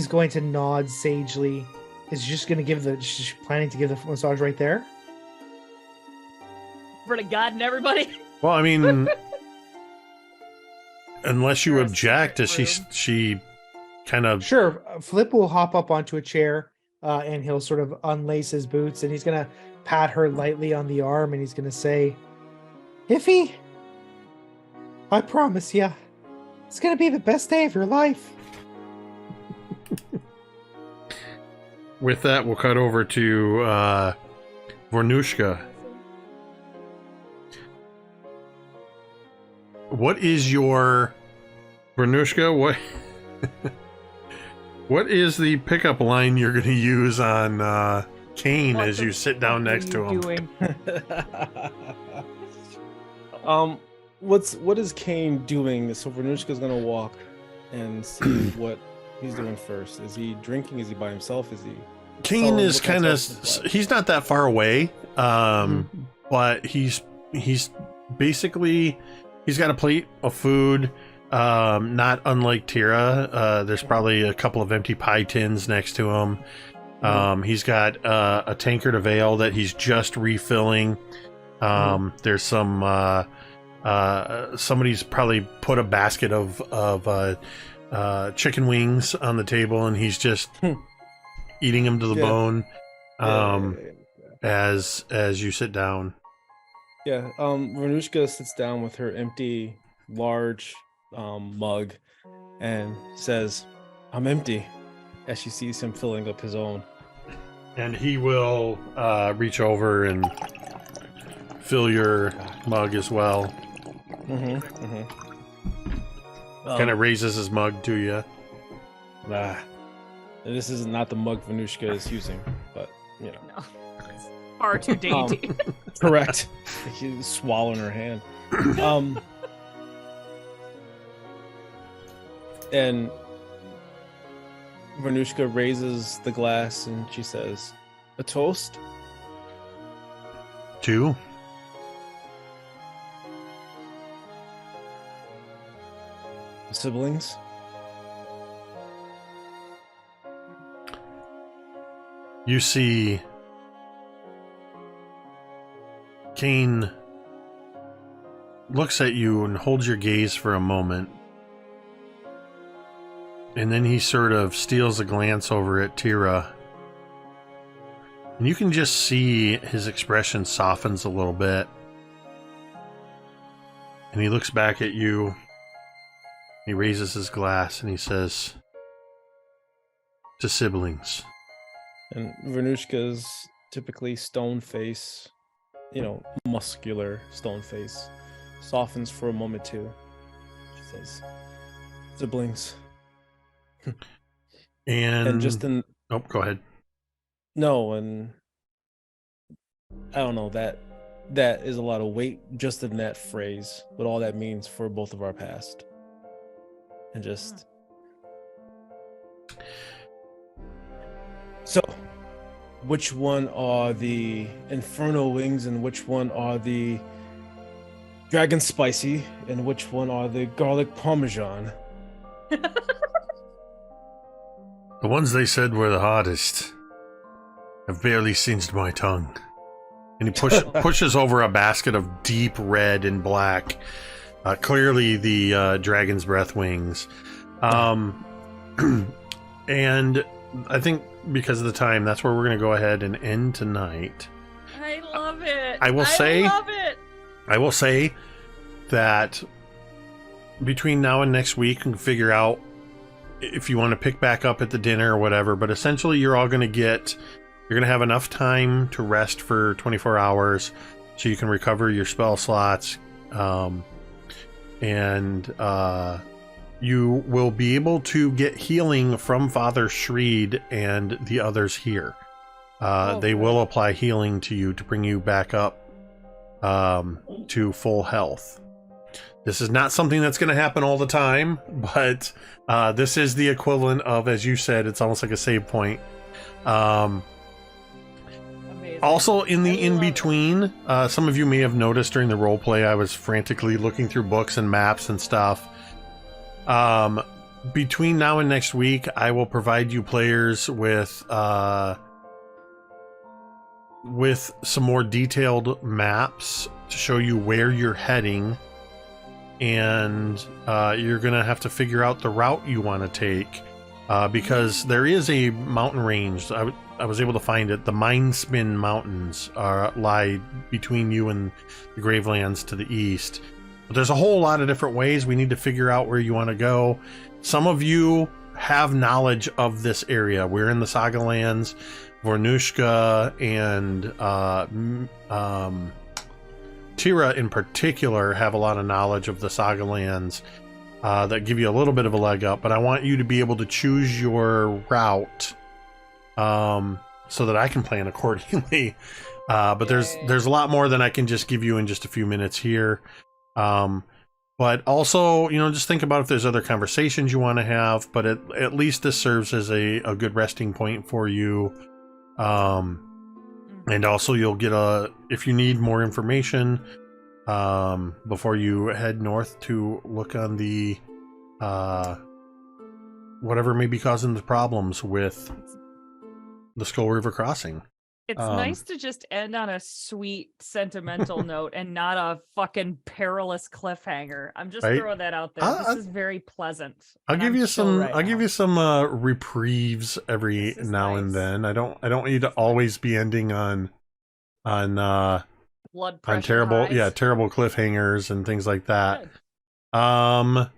going to nod sagely, is just going to give she's planning to give the foot massage right there. For the God and everybody. Well, I mean, unless you For a object, as secret she kind of Sure, Flip will hop up onto a chair, and he'll sort of unlace his boots, and he's going to pat her lightly on the arm, and he's going to say, Iffy, I promise you, it's going to be the best day of your life. With that, we'll cut over to Vornush'ka. What is your Vornush'ka? What is the pickup line you're going to use on Kane What as the you sit down fuck are next to you him? doing? What is Kane doing? So Vornush'ka's gonna walk and see what he's doing first. Is he drinking? Is he by himself? Is he? Kane Someone is look kind of outside. he's not that far away, but he's basically he's got a plate of food, not unlike Teera. There's probably a couple of empty pie tins next to him. He's got a tankard of ale that he's just refilling. There's some somebody's probably put a basket of chicken wings on the table, and he's just eating them to the Yeah. bone. Yeah. As you sit down. Yeah. Vornush'ka sits down with her empty, large mug and says, "I'm empty," as she sees him filling up his own. And he will reach over and fill your mug as well. Kind of raises his mug to you. This is not the mug Vornush'ka is using, but you know. No. It's far too dainty. Correct. She's swallowing her hand. And Vornush'ka raises the glass and she says, "A toast?" 2. Siblings? You see Kane looks at you and holds your gaze for a moment. And then he sort of steals a glance over at Teera. And you can just see his expression softens a little bit. And he looks back at you. He raises his glass and he says, "To siblings." And Vornush'ka's typically stone face, muscular stone face, softens for a moment too. She says, "Siblings." And just in oh, go ahead. no, and I don't know, that is a lot of weight just in that phrase, what all that means for both of our past. And just so, which one are the Inferno wings and which one are the Dragon Spicy and which one are the Garlic Parmesan? The ones they said were the hardest have barely singed my tongue. And he pushes over a basket of deep red and black, clearly the dragon's breath wings. And I think because of the time, that's where we're going to go ahead and end tonight. I love it. I will say, love it. I will say that between now and next week, you can figure out if you want to pick back up at the dinner or whatever. But essentially, you're all going to you're going to have enough time to rest for 24 hours so you can recover your spell slots. You will be able to get healing from Father Shreed and the others here. They will apply healing to you to bring you back up to full health. This is not something that's going to happen all the time, but this is the equivalent of, as you said, it's almost like a save point. Also, in the in-between, some of you may have noticed during the roleplay, I was frantically looking through books and maps and stuff. Between now and next week, I will provide you players with some more detailed maps to show you where you're heading, and you're gonna have to figure out the route you want to take, because there is a mountain range. I was able to find it. The Mindspin Mountains lie between you and the Gravelands to the east. But there's a whole lot of different ways. We need to figure out where you want to go. Some of you have knowledge of this area. We're in the Saga Lands. Vornush'ka and Teera in particular have a lot of knowledge of the Saga Lands that give you a little bit of a leg up. But I want you to be able to choose your route so that I can plan accordingly. But there's a lot more than I can just give you in just a few minutes here. But also, just think about if there's other conversations you want to have, but at least this serves as a good resting point for you. And also you'll get if you need more information, before you head north to look on the, whatever may be causing the problems with the Skull River crossing. It's nice to just end on a sweet, sentimental note and not a fucking perilous cliffhanger. I'm just throwing that out there. This is very pleasant. I'll give you some reprieves every now and then. I don't want you to always be ending on blood pressure on terrible highs. terrible cliffhangers and things like that. Good.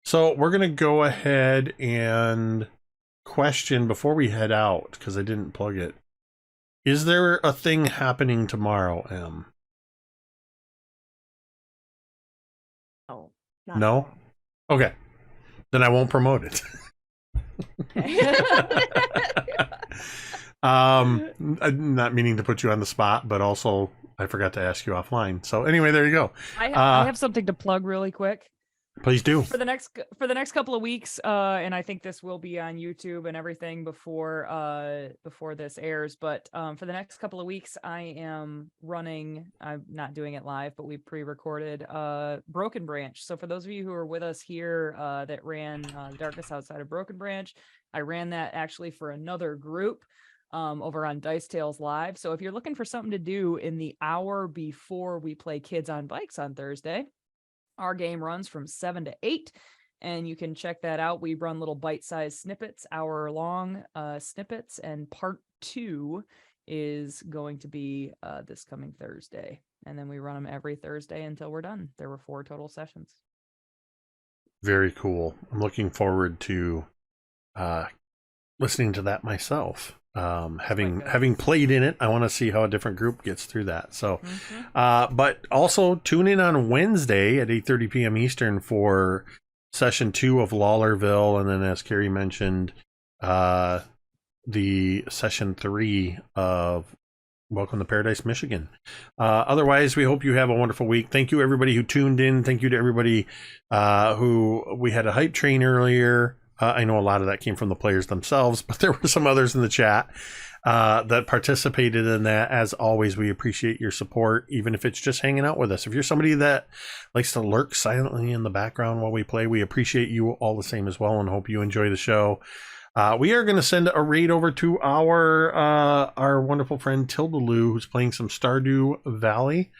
So we're gonna go ahead and question before we head out, because I didn't plug it. Is there a thing happening tomorrow, Em? Oh, No? Okay. Then I won't promote it. I'm not meaning to put you on the spot, but also I forgot to ask you offline. So anyway, there you go. I have something to plug really quick. Please do. For the next couple of weeks, and I think this will be on YouTube and everything before this airs. But for the next couple of weeks, I am running. I'm not doing it live, but we pre-recorded Broken Branch. So for those of you who are with us here that ran Darkness Outside of Broken Branch, I ran that actually for another group over on Dice Tales Live. So if you're looking for something to do in the hour before we play Kids on Bikes on Thursday, our game runs from 7 to 8, and you can check that out. We run little bite-sized snippets, hour-long snippets, and part 2 is going to be this coming Thursday. And then we run them every Thursday until we're done. There were 4 total sessions. Very cool. I'm looking forward to listening to that myself. Having played in it, I want to see how a different group gets through that. So, but also tune in on Wednesday at 8:30 p.m. Eastern for session 2 of Lawlerville, and then as Cari mentioned, the session 3 of Welcome to Paradise, Michigan. Otherwise, we hope you have a wonderful week. Thank you everybody who tuned in. Thank you to everybody who we had a hype train earlier. I know a lot of that came from the players themselves, but there were some others in the chat that participated in that. As always, we appreciate your support, even if it's just hanging out with us. If you're somebody that likes to lurk silently in the background while we play, we appreciate you all the same as well, and hope you enjoy the show. We are going to send a raid over to our wonderful friend Tilda Lou, who's playing some Stardew Valley.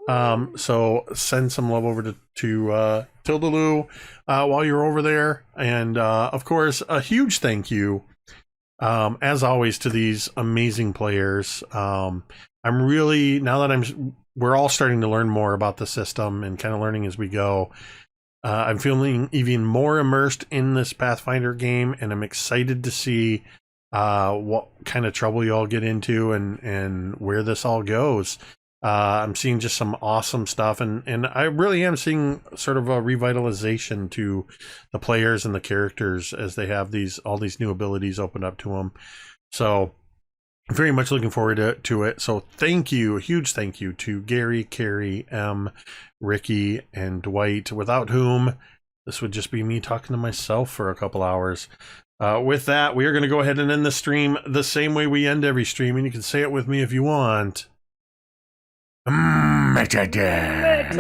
So send some love over to Tilda Lou while you're over there. And of course, a huge thank you, as always, to these amazing players. I'm really, now that we're all starting to learn more about the system and kind of learning as we go. I'm feeling even more immersed in this Pathfinder game, and I'm excited to see what kind of trouble you all get into and where this all goes. I'm seeing just some awesome stuff, and I really am seeing sort of a revitalization to the players and the characters as they have all these new abilities opened up to them. So very much looking forward to it. So thank you, a huge thank you to Gary, Cari, M, Ricky, and Dwight, without whom this would just be me talking to myself for a couple hours. With that, we are going to go ahead and end the stream the same way we end every stream, and you can say it with me if you want. Metadad.